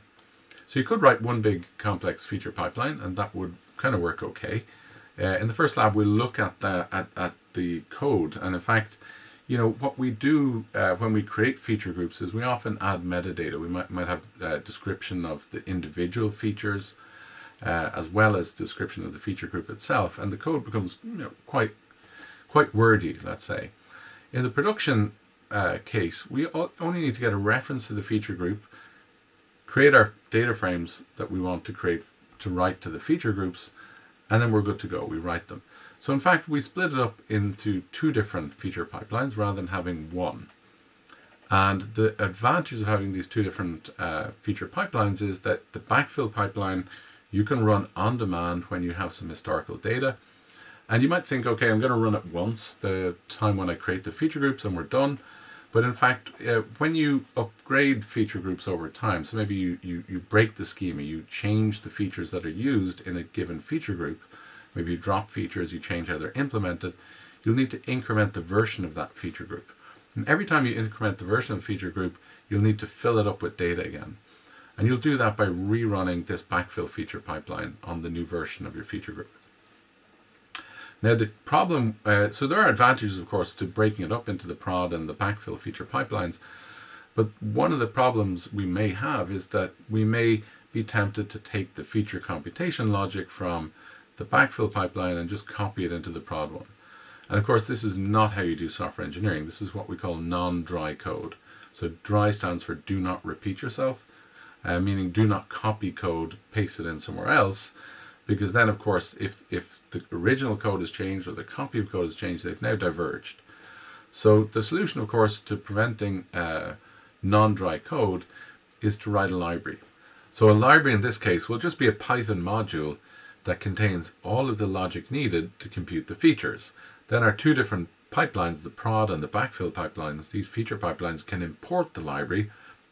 So you could write one big complex feature pipeline, and that would kind of work okay. In the first lab, we'll look at the code, and in fact, you know, what we do when we create feature groups is we often add metadata. We might have a description of the individual features, as well as description of the feature group itself, and the code becomes, you know, quite wordy, let's say. In the production case, we only need to get a reference to the feature group, create our data frames that we want to create to write to the feature groups, and then we're good to go. We write them. So in fact, we split it up into 2 different feature pipelines rather than having one. And the advantage of having these 2 different feature pipelines is that the backfill pipeline you can run on demand when you have some historical data. And you might think, okay, I'm going to run it once, the time when I create the feature groups and we're done. But in fact, when you upgrade feature groups over time, so maybe you break the schema, you change the features that are used in a given feature group, maybe you drop features, you change how they're implemented, you'll need to increment the version of that feature group. And every time you increment the version of the feature group, you'll need to fill it up with data again. And you'll do that by rerunning this backfill feature pipeline on the new version of your feature group. Now the problem, so there are advantages of course to breaking it up into the prod and the backfill feature pipelines, but one of the problems we may have is that we may be tempted to take the feature computation logic from the backfill pipeline and just copy it into the prod one. And of course this is not how you do software engineering. This is what we call non-dry code. So dry stands for do not repeat yourself, meaning do not copy code, paste it in somewhere else, because then of course if the original code is changed or the copy of code is changed, they've now diverged. So the solution of course to preventing non-dry code is to write a library. So a library in this case will just be a Python module that contains all of the logic needed to compute the features. Then our 2 different pipelines, the prod and the backfill pipelines, these feature pipelines can import the library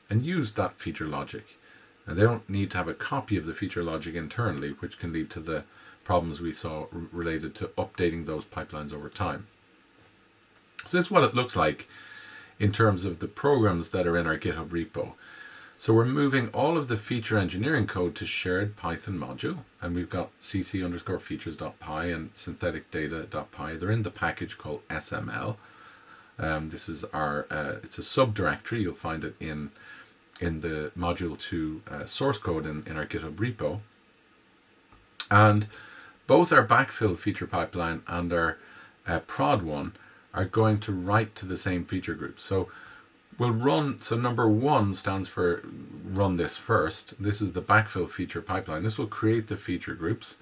and use that feature logic. And they don't need to have a copy of the feature logic internally, which can lead to the problems we saw related to updating those pipelines over time. So this is what it looks like in terms of the programs that are in our GitHub repo. So we're moving all of the feature engineering code to shared Python module, and we've got cc_features.py and syntheticdata.py. They're in the package called SML. This is our, it's a subdirectory. You'll find it in the module 2 source code in our GitHub repo. And both our backfill feature pipeline and our prod one are going to write to the same feature group. So we'll run, so number 1 stands for run this first. This is the backfill feature pipeline. This will create the feature groups.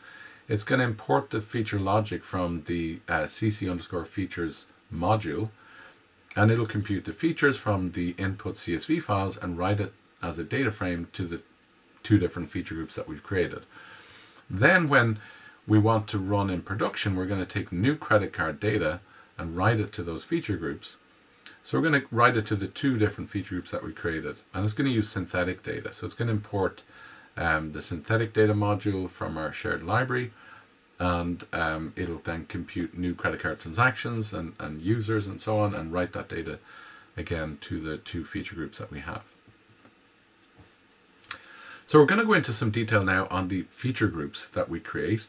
It's going to import the feature logic from the cc_features module, and it'll compute the features from the input CSV files and write it as a data frame to the 2 different feature groups that we've created. Then when we want to run in production, we're going to take new credit card data and write it to those feature groups. So we're going to write it to the 2 different feature groups that we created, and it's going to use synthetic data. So it's going to import the synthetic data module from our shared library, and it'll then compute new credit card transactions and users and so on, and write that data again to the 2 feature groups that we have. So we're going to go into some detail now on the feature groups that we create.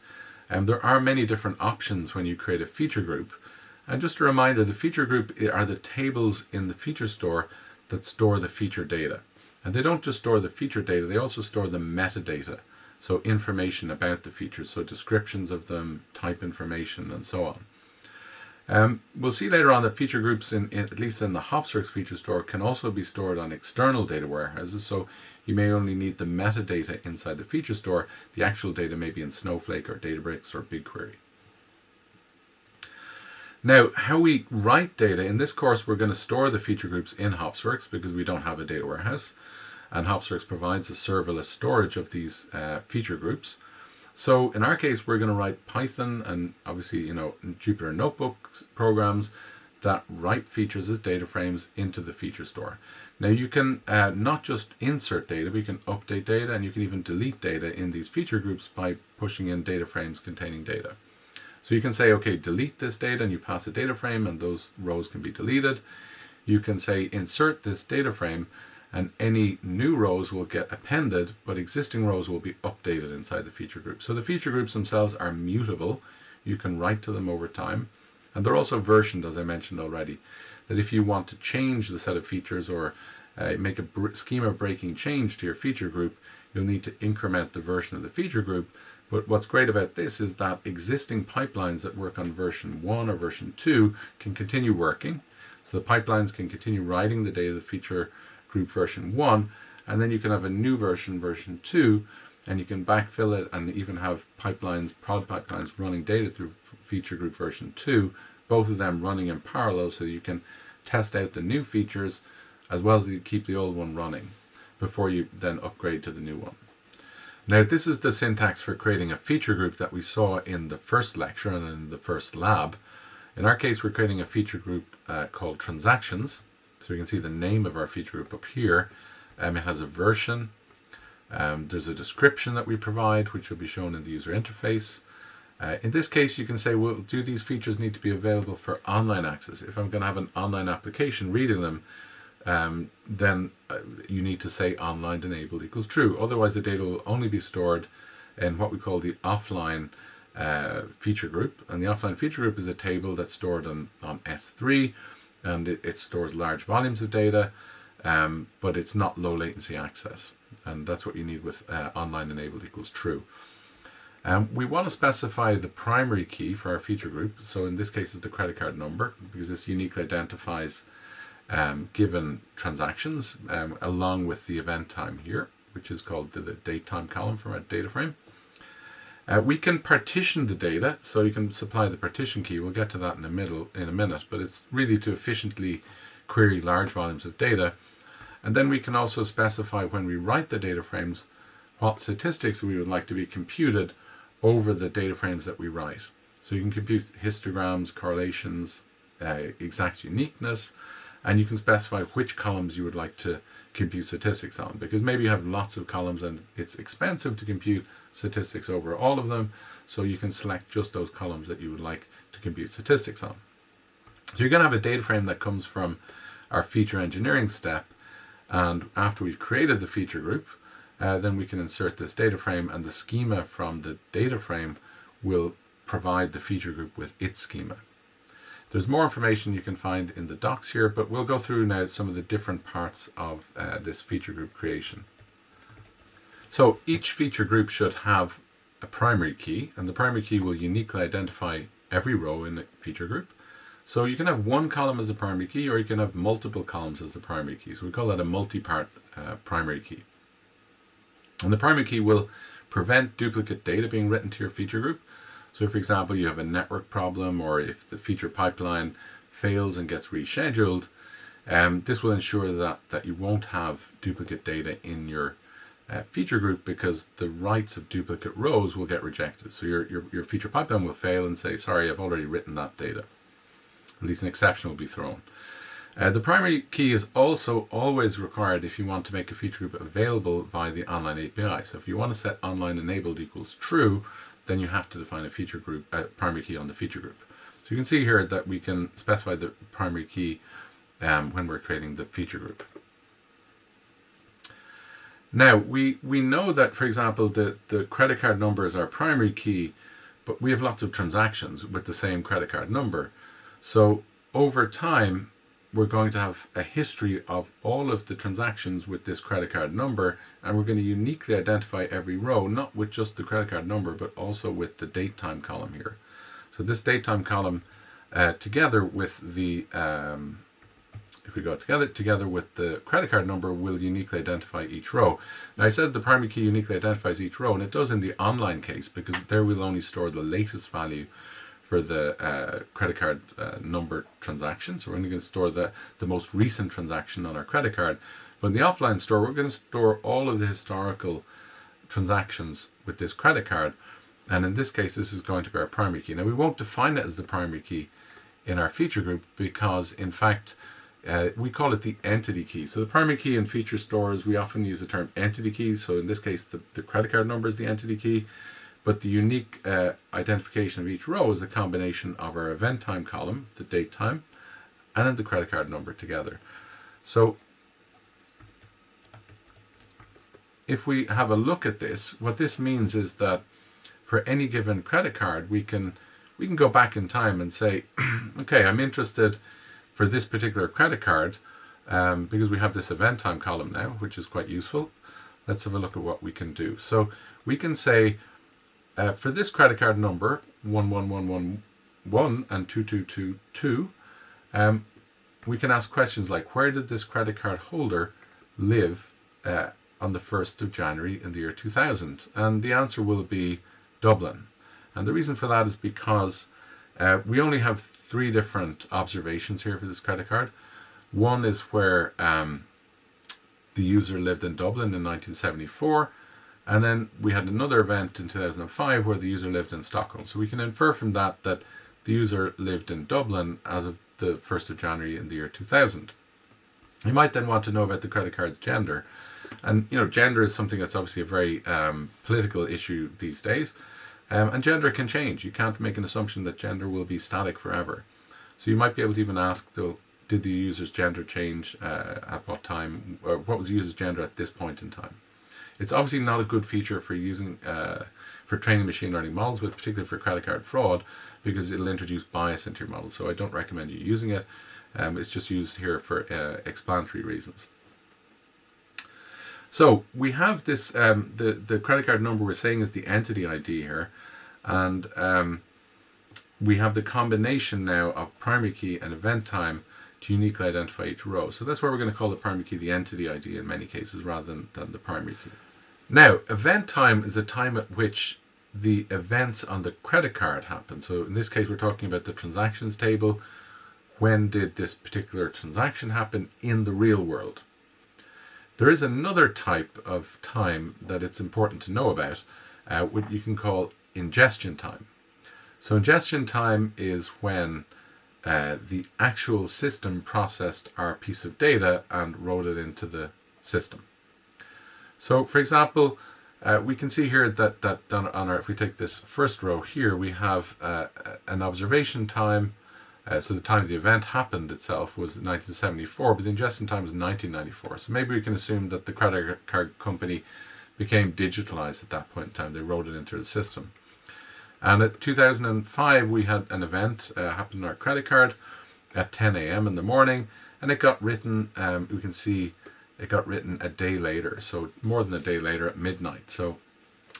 There are many different options when you create a feature group. And just a reminder, the feature group are the tables in the feature store that store the feature data. And they don't just store the feature data, they also store the metadata. So information about the features, so descriptions of them, type information, and so on. We'll see later on that feature groups, at least in the Hopsworks feature store, can also be stored on external data warehouses. So you may only need the metadata inside the feature store. The actual data may be in Snowflake or Databricks or BigQuery. Now, how we write data, in this course we're going to store the feature groups in Hopsworks because we don't have a data warehouse, and Hopsworks provides a serverless storage of these feature groups. So in our case we're going to write Python and obviously Jupyter Notebook programs that write features as data frames into the feature store. Now you can not just insert data, but you can update data, and you can even delete data in these feature groups by pushing in data frames containing data. So you can say, okay, delete this data, and you pass a data frame, and those rows can be deleted. You can say, insert this data frame, and any new rows will get appended, but existing rows will be updated inside the feature group. So the feature groups themselves are mutable. You can write to them over time. And they're also versioned, as I mentioned already, that if you want to change the set of features or make a schema breaking change to your feature group, you'll need to increment the version of the feature group. But what's great about this is that existing pipelines that work on version 1 or version 2 can continue working. So the pipelines can continue writing the data of the feature group version 1, and then you can have a new version, version 2, and you can backfill it and even have pipelines, prod pipelines running data through feature group version 2, both of them running in parallel, so you can test out the new features as well as you keep the old one running before you then upgrade to the new one. Now, this is the syntax for creating a feature group that we saw in the first lecture and in the first lab. In our case, we're creating a feature group called transactions. So you can see the name of our feature group up here. It has a version. There's a description that we provide, which will be shown in the user interface. In this case, you can say, well, do these features need to be available for online access? If I'm going to have an online application reading them, then you need to say online enabled equals true. Otherwise, the data will only be stored in what we call the offline feature group. And the offline feature group is a table that's stored on S3, and it stores large volumes of data, but it's not low latency access. And that's what you need with online enabled equals true. We want to specify the primary key for our feature group. So in this case, it's the credit card number, because this uniquely identifies given transactions along with the event time here, which is called the date time column from our data frame. We can partition the data, so you can supply the partition key. We'll get to that in a minute, but it's really to efficiently query large volumes of data. And then we can also specify when we write the data frames what statistics we would like to be computed over the data frames that we write. So you can compute histograms, correlations, exact uniqueness, and you can specify which columns you would like to compute statistics on, because maybe you have lots of columns and it's expensive to compute statistics over all of them, so you can select just those columns that you would like to compute statistics on. So you're going to have a data frame that comes from our feature engineering step, and after we've created the feature group, then we can insert this data frame, and the schema from the data frame will provide the feature group with its schema. There's more information you can find in the docs here, but we'll go through now some of the different parts of this feature group creation. So each feature group should have a primary key, and the primary key will uniquely identify every row in the feature group. So you can have one column as the primary key, or you can have multiple columns as the primary key. So we call that a multi-part primary key. And the primary key will prevent duplicate data being written to your feature group. So if, for example, you have a network problem, or if the feature pipeline fails and gets rescheduled, this will ensure that you won't have duplicate data in your feature group, because the writes of duplicate rows will get rejected. So your feature pipeline will fail and say, sorry, I've already written that data. At least an exception will be thrown. The primary key is also always required if you want to make a feature group available via the online API. So if you want to set online enabled equals true, then you have to define a feature group, primary key on the feature group. So you can see here that we can specify the primary key when we're creating the feature group. Now, we know that, for example, the credit card number is our primary key, but we have lots of transactions with the same credit card number. So over time, we're going to have a history of all of the transactions with this credit card number, and we're going to uniquely identify every row, not with just the credit card number, but also with the date time column here. So this date time column together with the, if we go together with the credit card number, will uniquely identify each row. Now I said the primary key uniquely identifies each row, and it does in the online case, because there we'll only store the latest value for the credit card number transaction. So we're only going to store the most recent transaction on our credit card. But in the offline store, we're going to store all of the historical transactions with this credit card. And in this case, this is going to be our primary key. Now we won't define it as the primary key in our feature group, because in fact, we call it the entity key. So the primary key in feature stores, we often use the term entity key. So in this case, the credit card number is the entity key. But the unique identification of each row is a combination of our event time column, the date time, and then the credit card number together. So if we have a look at this, what this means is that for any given credit card, we can go back in time and say, okay, I'm interested for this particular credit card, because we have this event time column now, which is quite useful. Let's have a look at what we can do. So we can say, for this credit card number, 11111 and 2222, we can ask questions like, where did this credit card holder live on the 1st of January in the year 2000? And the answer will be Dublin. And the reason for that is because we only have 3 different observations here for this credit card. One is where the user lived in Dublin in 1974, and then we had another event in 2005 where the user lived in Stockholm. So we can infer from that that the user lived in Dublin as of the 1st of January in the year 2000. You might then want to know about the credit card's gender. And gender is something that's obviously a very political issue these days. And gender can change. You can't make an assumption that gender will be static forever. So you might be able to even ask, did the user's gender change at what time, or what was the user's gender at this point in time? It's obviously not a good feature for using for training machine learning models, but particularly for credit card fraud, because it'll introduce bias into your model. So I don't recommend you using it. It's just used here for explanatory reasons. So we have this, the credit card number we're saying is the entity ID here, and we have the combination now of primary key and event time to uniquely identify each row. So that's why we're going to call the primary key the entity ID in many cases rather than the primary key. Now, event time is the time at which the events on the credit card happen. So in this case, we're talking about the transactions table. When did this particular transaction happen in the real world? There is another type of time that it's important to know about, what you can call ingestion time. So ingestion time is when the actual system processed our piece of data and wrote it into the system. So for example, we can see here that if we take this first row here, we have an observation time. So the time the event happened itself was 1974, but the ingestion time was 1994. So maybe we can assume that the credit card company became digitalized at that point in time. They wrote it into the system. And at 2005, we had an event happen on our credit card at 10 a.m. in the morning, and it got written, we can see it got written a day later, so more than a day later at midnight. So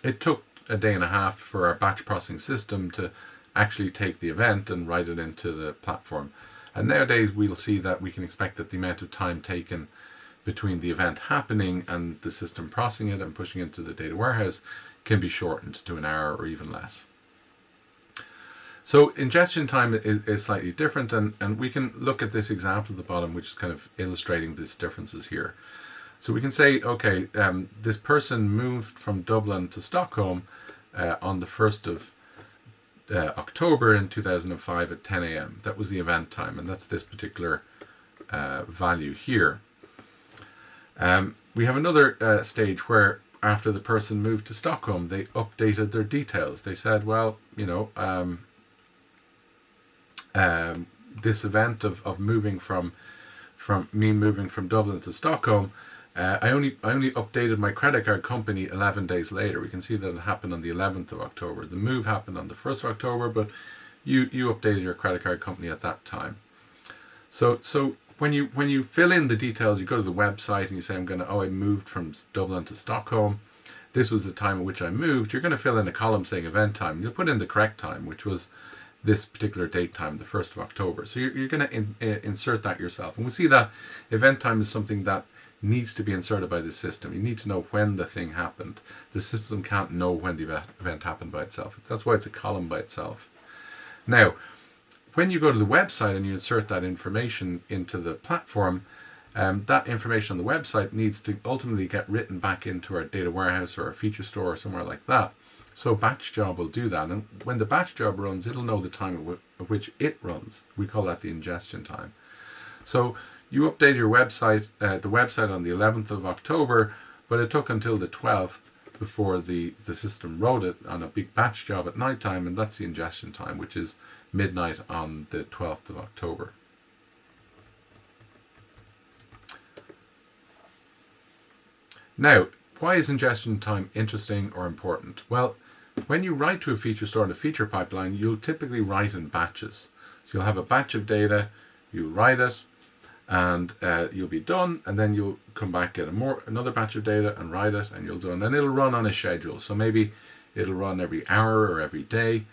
it took a day and a half for our batch processing system to actually take the event and write it into the platform. And nowadays we'll see that we can expect that the amount of time taken between the event happening and the system processing it and pushing it into the data warehouse can be shortened to an hour or even less. So ingestion time is slightly different, and we can look at this example at the bottom, which is kind of illustrating these differences here. So we can say, okay, this person moved from Dublin to Stockholm on the 1st of October in 2005 at 10 a.m. That was the event time, and that's this particular value here. We have another stage where after the person moved to Stockholm, they updated their details. They said, well, this event of moving from Dublin to Stockholm, I only updated my credit card company 11 days later. We can see that it happened on the 11th of October. The move happened on the 1st of October, but you updated your credit card company at that time. So when you fill in the details, you go to the website and you say, I moved from Dublin to Stockholm. This was the time at which I moved. You're going to fill in a column saying event time. You'll put in the correct time, which was this particular date time, the 1st of October. So you're going to insert that yourself. And we see that event time is something that needs to be inserted by the system. You need to know when the thing happened. The system can't know when the event happened by itself. That's why it's a column by itself. Now, when you go to the website and you insert that information into the platform, that information on the website needs to ultimately get written back into our data warehouse or our feature store or somewhere like that. So batch job will do that, and when the batch job runs, it'll know the time at which it runs. We call that the ingestion time. So you update your website, the website on the 11th of October, but it took until the 12th before the system wrote it on a big batch job at night time, and that's the ingestion time, which is midnight on the 12th of October. Now, why is ingestion time interesting or important? Well, when you write to a feature store in a feature pipeline, you'll typically write in batches. So you'll have a batch of data, you'll write it, and you'll be done, and then you'll come back, get another batch of data and write it, and you'll done. And it'll run on a schedule. So maybe it'll run every hour or every day.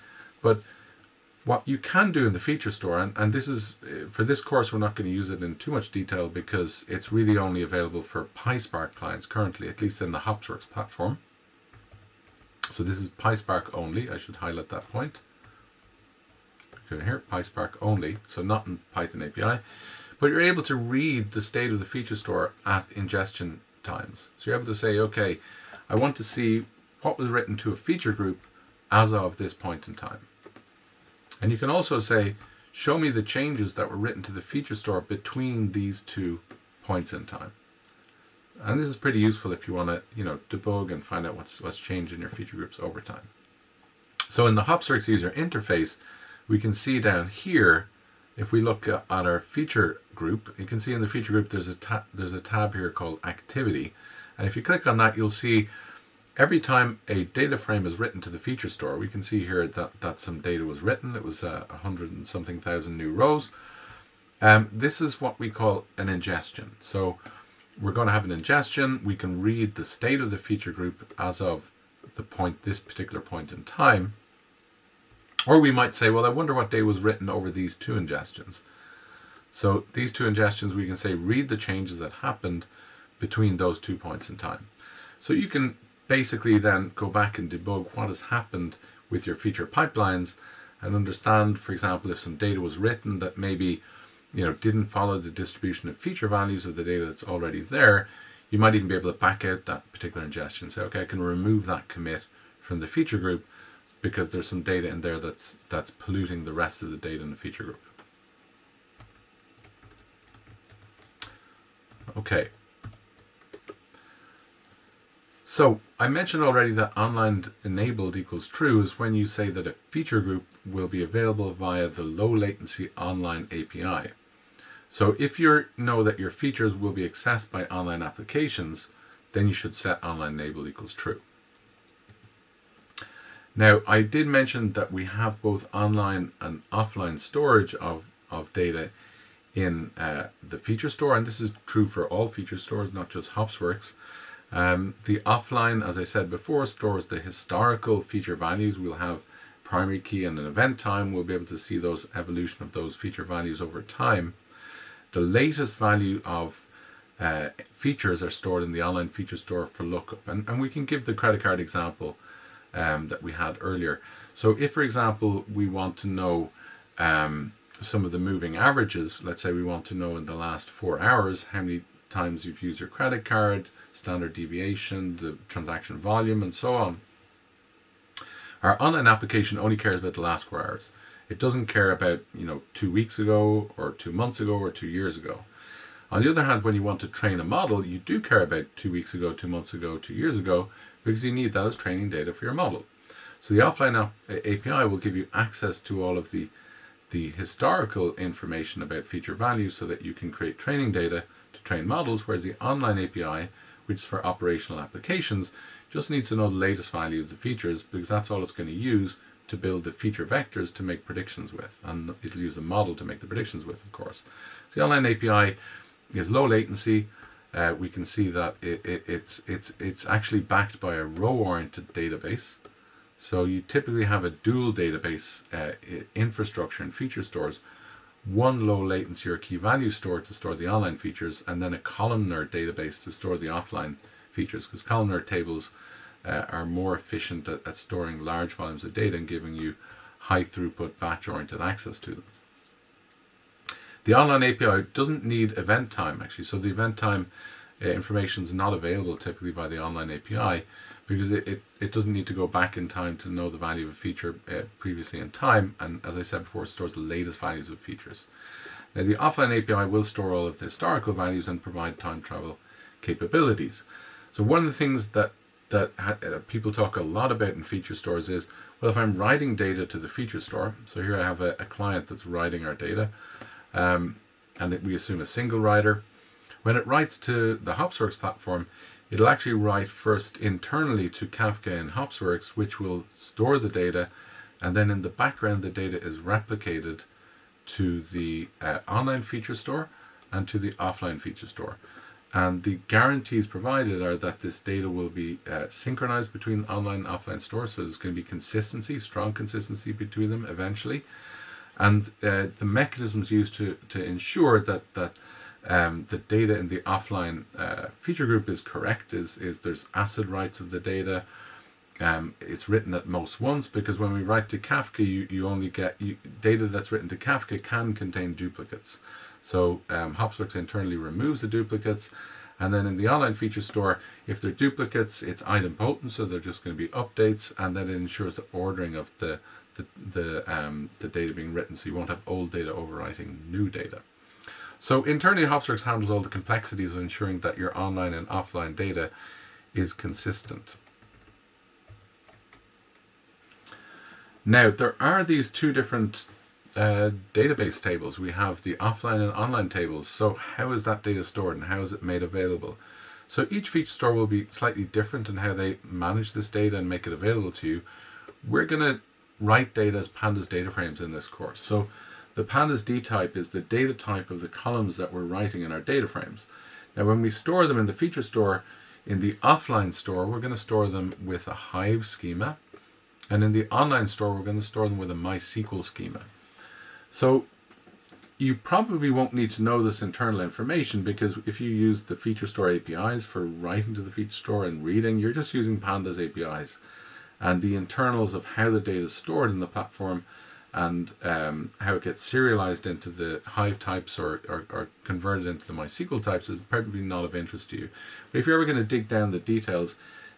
But What you can do in the feature store, and this is, for this course, we're not going to use it in too much detail because it's really only available for PySpark clients currently, at least in the HopsWorks platform. So this is PySpark only. I should highlight that point. Okay, here, PySpark only, so not in Python API. But you're able to read the state of the feature store at ingestion times. So you're able to say, okay, I want to see what was written to a feature group as of this point in time. And you can also say, show me the changes that were written to the feature store between these two points in time. And this is pretty useful if you want to, debug and find out what's changed in your feature groups over time. So in the HopsWorks user interface, we can see down here, if we look at our feature group, you can see in the feature group there's a tab here called Activity. And if you click on that, you'll see every time a data frame is written to the feature store, we can see here that some data was written. It was 100 and something thousand new rows. This is what we call an ingestion. So we're going to have an ingestion. We can read the state of the feature group as of this particular point in time. Or we might say, well, I wonder what data was written over these two ingestions. So these two ingestions, we can say, read the changes that happened between those 2 points in time. So you can basically then go back and debug what has happened with your feature pipelines and understand, for example, if some data was written that maybe didn't follow the distribution of feature values of the data that's already there. You might even be able to back out that particular ingestion. Say, okay, I can remove that commit from the feature group because there's some data in there that's polluting the rest of the data in the feature group. Okay. So I mentioned already that online enabled equals true is when you say that a feature group will be available via the low latency online API. So if you know that your features will be accessed by online applications, then you should set online enabled equals true. Now, I did mention that we have both online and offline storage of data in the feature store, and this is true for all feature stores, not just HopsWorks. The offline, as I said before, stores the historical feature values. We'll have primary key and an event time. We'll be able to see those evolution of those feature values over time. The latest value of features are stored in the online feature store for lookup, and we can give the credit card example that we had earlier. So if, for example, we want to know some of the moving averages, let's say we want to know in the last 4 hours how many times you've used your credit card, standard deviation, the transaction volume, and so on. Our online application only cares about the last 4 hours. It doesn't care about 2 weeks ago or 2 months ago or 2 years ago. On the other hand, when you want to train a model, you do care about 2 weeks ago, 2 months ago, 2 years ago, because you need that as training data for your model. So the offline API will give you access to all of the historical information about feature values so that you can create training data to train models, whereas the online API, which is for operational applications, just needs to know the latest value of the features because that's all it's going to use to build the feature vectors to make predictions with, and it'll use a model to make the predictions with, of course. So the online API is low latency. We can see that it's actually backed by a row-oriented database. So you typically have a dual database infrastructure and feature stores, one low latency or key value store to store the online features, and then a columnar database to store the offline features, because columnar tables are more efficient at storing large volumes of data and giving you high throughput batch oriented access to them. The online API doesn't need event time actually, so the event time information is not available typically by the online API because it doesn't need to go back in time to know the value of a feature previously in time, and as I said before, it stores the latest values of features. Now the offline API will store all of the historical values and provide time travel capabilities. So one of the things that people talk a lot about in feature stores is, well, if I'm writing data to the feature store, so here I have a client that's writing our data, and we assume a single writer. When it writes to the HopsWorks platform, it'll actually write first internally to Kafka in HopsWorks, which will store the data, and then in the background the data is replicated to the online feature store and to the offline feature store. And the guarantees provided are that this data will be synchronized between online and offline stores, so there's going to be consistency, strong consistency between them eventually. And the mechanisms used to ensure that the data in the offline feature group is correct is there's ACID writes of the data. It's written at most once, because when we write to Kafka, you only get data that's written to Kafka can contain duplicates. So Hopsworks internally removes the duplicates, and then in the online feature store, if they're duplicates, it's idempotent, so they're just going to be updates, and then it ensures the ordering of the data being written, so you won't have old data overwriting new data. So internally, Hopsworks handles all the complexities of ensuring that your online and offline data is consistent. Now, there are these two different database tables. We have the offline and online tables. So how is that data stored and how is it made available? So each feature store will be slightly different in how they manage this data and make it available to you. We're going to write data as Pandas data frames in this course. So the Pandas D type is the data type of the columns that we're writing in our data frames. Now, when we store them in the feature store, in the offline store, we're going to store them with a Hive schema. And in the online store, we're going to store them with a MySQL schema. So you probably won't need to know this internal information, because if you use the feature store APIs for writing to the feature store and reading, you're just using Pandas APIs. And the internals of how the data is stored in the platform and how it gets serialized into the Hive types or converted into the MySQL types is probably not of interest to you. But if you're ever going to dig down the details,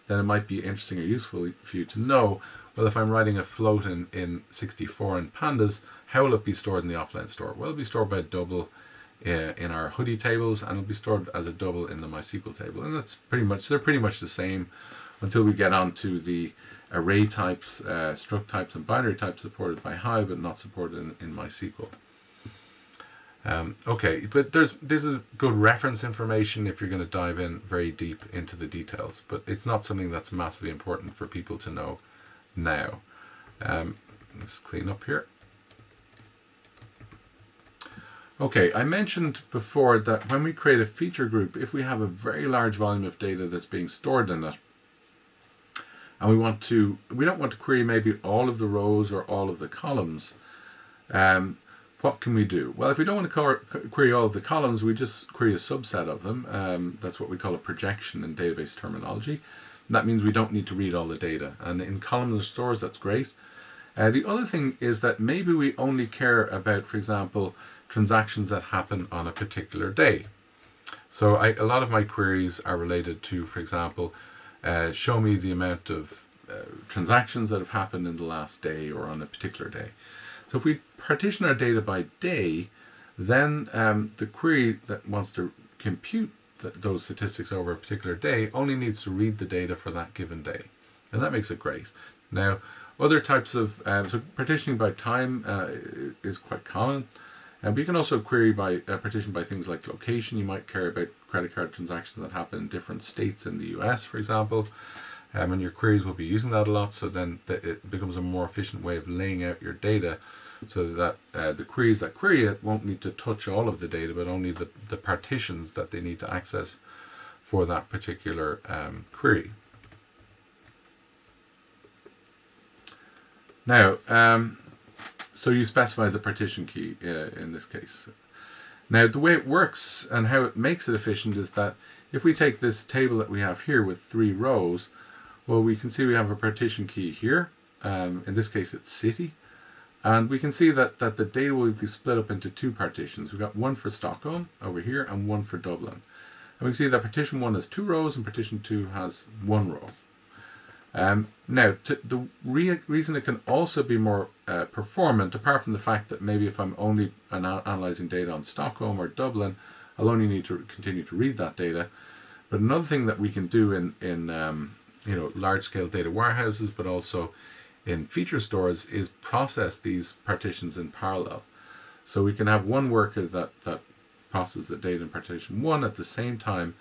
then it might be interesting or useful for you to know, well, if I'm writing a float in 64 in Pandas, how will it be stored in the offline store? Well, it'll be stored by a double in our hoodie tables, and it'll be stored as a double in the MySQL table. And that's they're pretty much the same until we get onto the array types, struct types, and binary types supported by Hive, but not supported in MySQL. Okay, but this is good reference information if you're going to dive in very deep into the details, but it's not something that's massively important for people to know now. Let's clean up here. Okay, I mentioned before that when we create a feature group, if we have a very large volume of data that's being stored in it, and we don't want to query maybe all of the rows or all of the columns, what can we do? Well, if we don't want to query all of the columns, we just query a subset of them. That's what we call a projection in database terminology. And that means we don't need to read all the data. And in columns and stores, that's great. The other thing is that maybe we only care about, for example, transactions that happen on a particular day. So a lot of my queries are related to, for example, show me the amount of transactions that have happened in the last day or on a particular day. So if we partition our data by day, then the query that wants to compute those statistics over a particular day only needs to read the data for that given day. And that makes it great. Now, other types of, so partitioning by time is quite common. But you can also query by partition by things like location. You might care about credit card transactions that happen in different states in the US, for example. And your queries will be using that a lot, so then it becomes a more efficient way of laying out your data, so that the queries that query it won't need to touch all of the data, but only the partitions that they need to access for that particular query. Now, so you specify the partition key in this case. Now, the way it works and how it makes it efficient is that if we take this table that we have here with 3 rows, well, we can see we have a partition key here. In this case, it's city. And we can see that the data will be split up into 2 partitions. We've got one for Stockholm over here and one for Dublin. And we can see that partition 1 has 2 rows and partition 2 has 1 row. Now, the reason it can also be more performant, apart from the fact that maybe if I'm only analyzing data on Stockholm or Dublin, I'll only need to continue to read that data. But another thing that we can do in large-scale data warehouses, but also in feature stores, is process these partitions in parallel. So we can have one worker that processes the data in partition 1 at the same time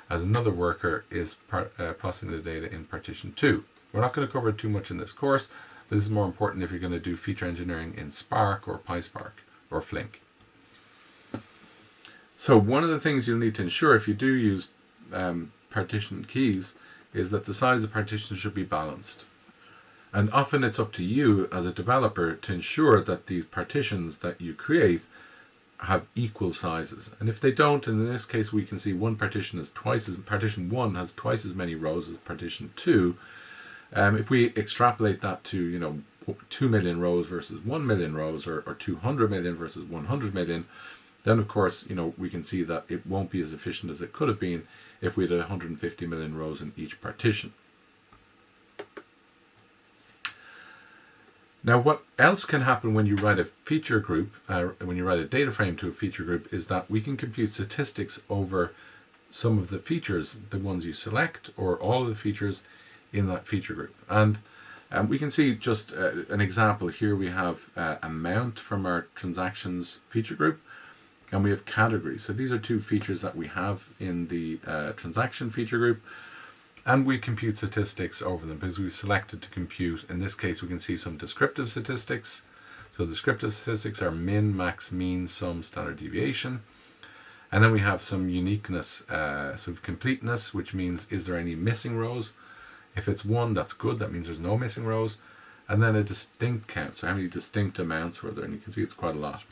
as another worker is processing the data in partition 2. We're not going to cover it too much in this course, but this is more important if you're going to do feature engineering in Spark or PySpark or Flink. So one of the things you'll need to ensure if you do use partition keys is that the size of partitions should be balanced. And often it's up to you as a developer to ensure that these partitions that you create have equal sizes. And if they don't, in this case we can see one partition is partition 1 has twice as many rows as partition 2. If we extrapolate that to 2 million rows versus 1 million rows, or 200 million versus 100 million, then of course we can see that it won't be as efficient as it could have been if we had 150 million rows in each partition. Now, what else can happen when you write a feature group, when you write a data frame to a feature group, is that we can compute statistics over some of the features, the ones you select, or all of the features in that feature group. And we can see just an example here. We have amount from our transactions feature group, and we have category. So these are two features that we have in the transaction feature group. And we compute statistics over them because we selected to compute. In this case, we can see some descriptive statistics. So descriptive statistics are min, max, mean, sum, standard deviation. And then we have some uniqueness, so completeness, which means is there any missing rows? If it's 1, that's good. That means there's no missing rows. And then a distinct count. So how many distinct amounts were there? And you can see it's quite a lot.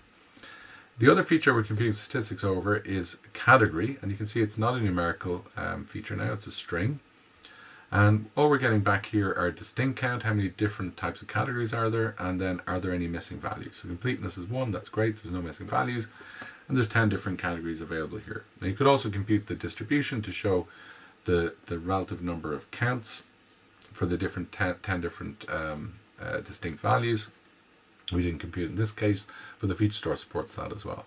The other feature we're computing statistics over is category. And you can see it's not a numerical feature now. It's a string. And all we're getting back here are distinct count, how many different types of categories are there, and then are there any missing values. So completeness is 1, that's great, there's no missing values, and there's 10 different categories available here. Now you could also compute the distribution to show the relative number of counts for the different 10 different distinct values. We didn't compute in this case, but the feature store supports that as well.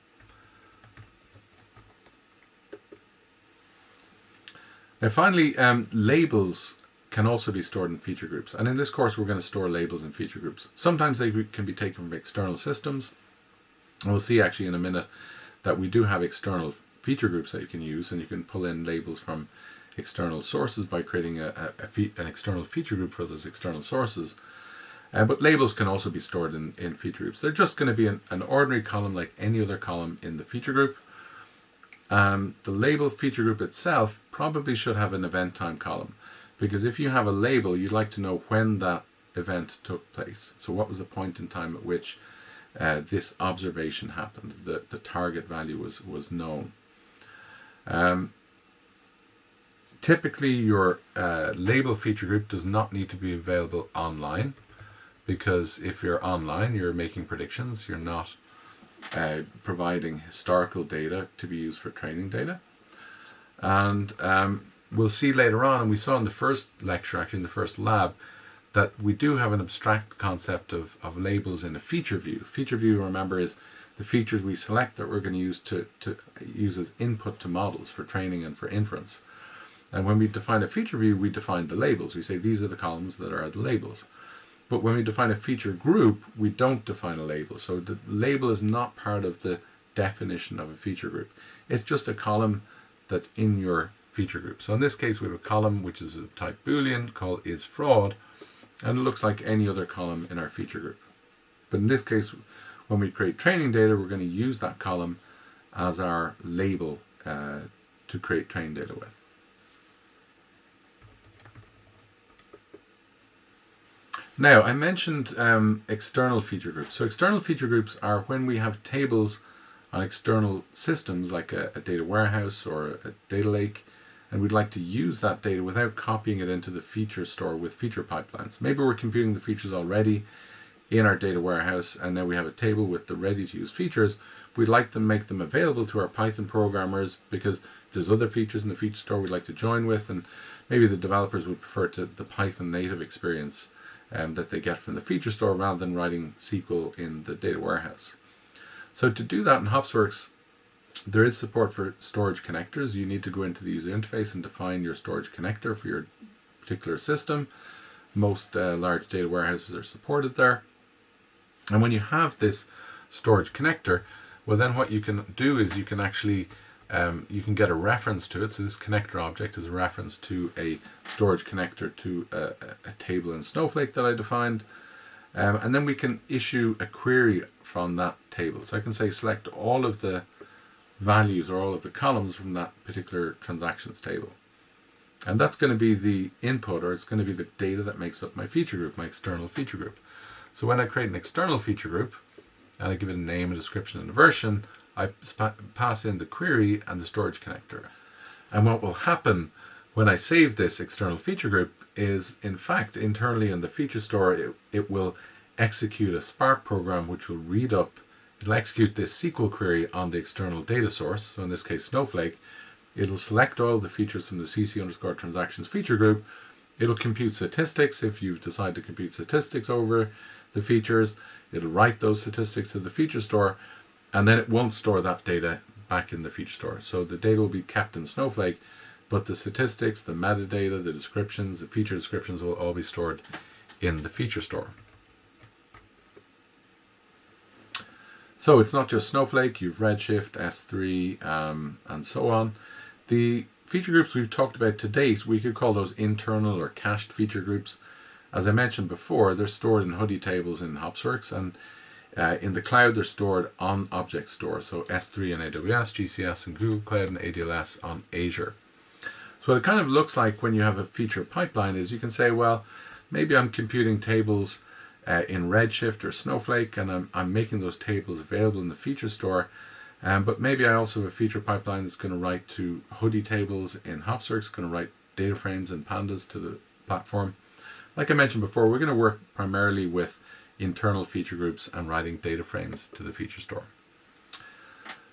Now finally, labels can also be stored in feature groups. And in this course, we're going to store labels in feature groups. Sometimes they can be taken from external systems. And we'll see actually in a minute that we do have external feature groups that you can use, and you can pull in labels from external sources by creating an external feature group for those external sources. But labels can also be stored in feature groups. They're just going to be an ordinary column like any other column in the feature group. The label feature group itself probably should have an event time column, because if you have a label, you'd like to know when that event took place. So what was the point in time at which this observation happened, the target value was known. Typically your label feature group does not need to be available online, because if you're online, you're making predictions, you're not providing historical data to be used for training data. And we'll see later on, and we saw in the first lecture, actually in the first lab, that we do have an abstract concept of labels in a feature view. Feature view, remember, is the features we select that we're going to use to use as input to models for training and for inference. And when we define a feature view, we define the labels. We say these are the columns that are the labels. But when we define a feature group, we don't define a label. So the label is not part of the definition of a feature group. It's just a column that's in your feature group. So in this case, we have a column which is of type Boolean called isFraud, and it looks like any other column in our feature group. But in this case, when we create training data, we're going to use that column as our label to create training data with. Now, I mentioned external feature groups. So external feature groups are when we have tables on external systems like a data warehouse or a data lake, and we'd like to use that data without copying it into the feature store with feature pipelines. Maybe we're computing the features already in our data warehouse, and now we have a table with the ready-to-use features. We'd like to make them available to our Python programmers because there's other features in the feature store we'd like to join with, and maybe the developers would prefer the Python native experience that they get from the feature store rather than writing SQL in the data warehouse. So to do that in HopsWorks, there is support for storage connectors. You need to go into the user interface and define your storage connector for your particular system. Most large data warehouses are supported there. And when you have this storage connector, well, then what you can do is you can actually you can get a reference to it. So this connector object is a reference to a storage connector to a table in Snowflake that I defined. And then we can issue a query from that table. So I can say select all of the values or all of the columns from that particular transactions table. And that's going to be the input, or it's going to be the data that makes up my feature group, my external feature group. So when I create an external feature group, and I give it a name, a description, and a version, I pass in the query and the storage connector. And what will happen when I save this external feature group is, in fact, internally in the feature store, it will execute a Spark program which will read up, it'll execute this SQL query on the external data source, so in this case Snowflake. It'll select all the features from the cc_transactions feature group. It'll compute statistics if you decide to compute statistics over the features. It'll write those statistics to the feature store, and then it won't store that data back in the feature store. So the data will be kept in Snowflake, but the statistics, the metadata, the descriptions, the feature descriptions will all be stored in the feature store. So it's not just Snowflake, you've Redshift, S3, and so on. The feature groups we've talked about to date, we could call those internal or cached feature groups. As I mentioned before, they're stored in hoodie tables in HopsWorks, and in the cloud they're stored on object store, so S3 on AWS, GCS and Google Cloud, and ADLS on Azure. So what it kind of looks like when you have a feature pipeline is you can say, well, maybe I'm computing tables in Redshift or Snowflake, and I'm making those tables available in the feature store, but maybe I also have a feature pipeline that's going to write to hoodie tables in HopsWorks, going to write data frames and Pandas to the platform. Like I mentioned before, we're going to work primarily with internal feature groups and writing data frames to the feature store.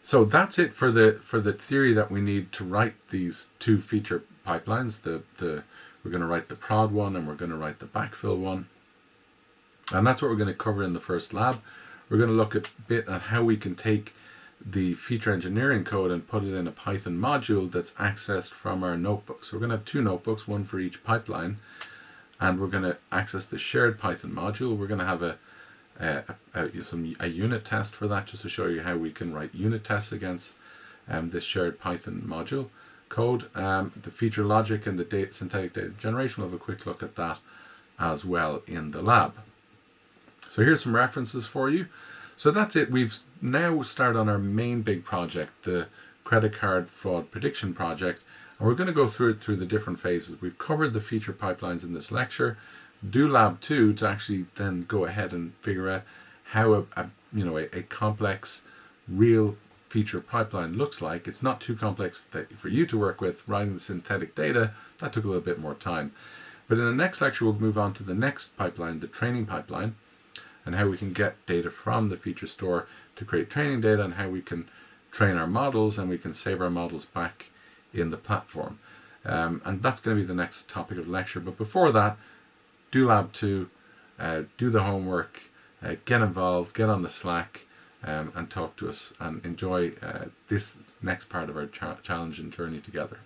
So that's it for the theory that we need to write these two feature pipelines. We're going to write the prod one and we're going to write the backfill one. And that's what we're going to cover in the first lab. We're going to look a bit at how we can take the feature engineering code and put it in a Python module that's accessed from our notebook. So we're going to have two notebooks, one for each pipeline, and we're going to access the shared Python module. We're going to have a unit test for that, just to show you how we can write unit tests against this shared Python module code. The feature logic and the synthetic data generation, we'll have a quick look at that as well in the lab. So here's some references for you. So that's it. We've now started on our main big project, the credit card fraud prediction project, and we're going to go through it through the different phases. We've covered the feature pipelines in this lecture. Do lab 2 to actually then go ahead and figure out how a complex real feature pipeline looks like. It's not too complex for you to work with. Writing the synthetic data, that took a little bit more time. But in the next lecture, we'll move on to the next pipeline, the training pipeline, and how we can get data from the feature store to create training data, and how we can train our models and we can save our models back in the platform. And that's going to be the next topic of the lecture. But before that, do lab 2, do the homework, get involved, get on the Slack, and talk to us, and enjoy this next part of our challenge and journey together.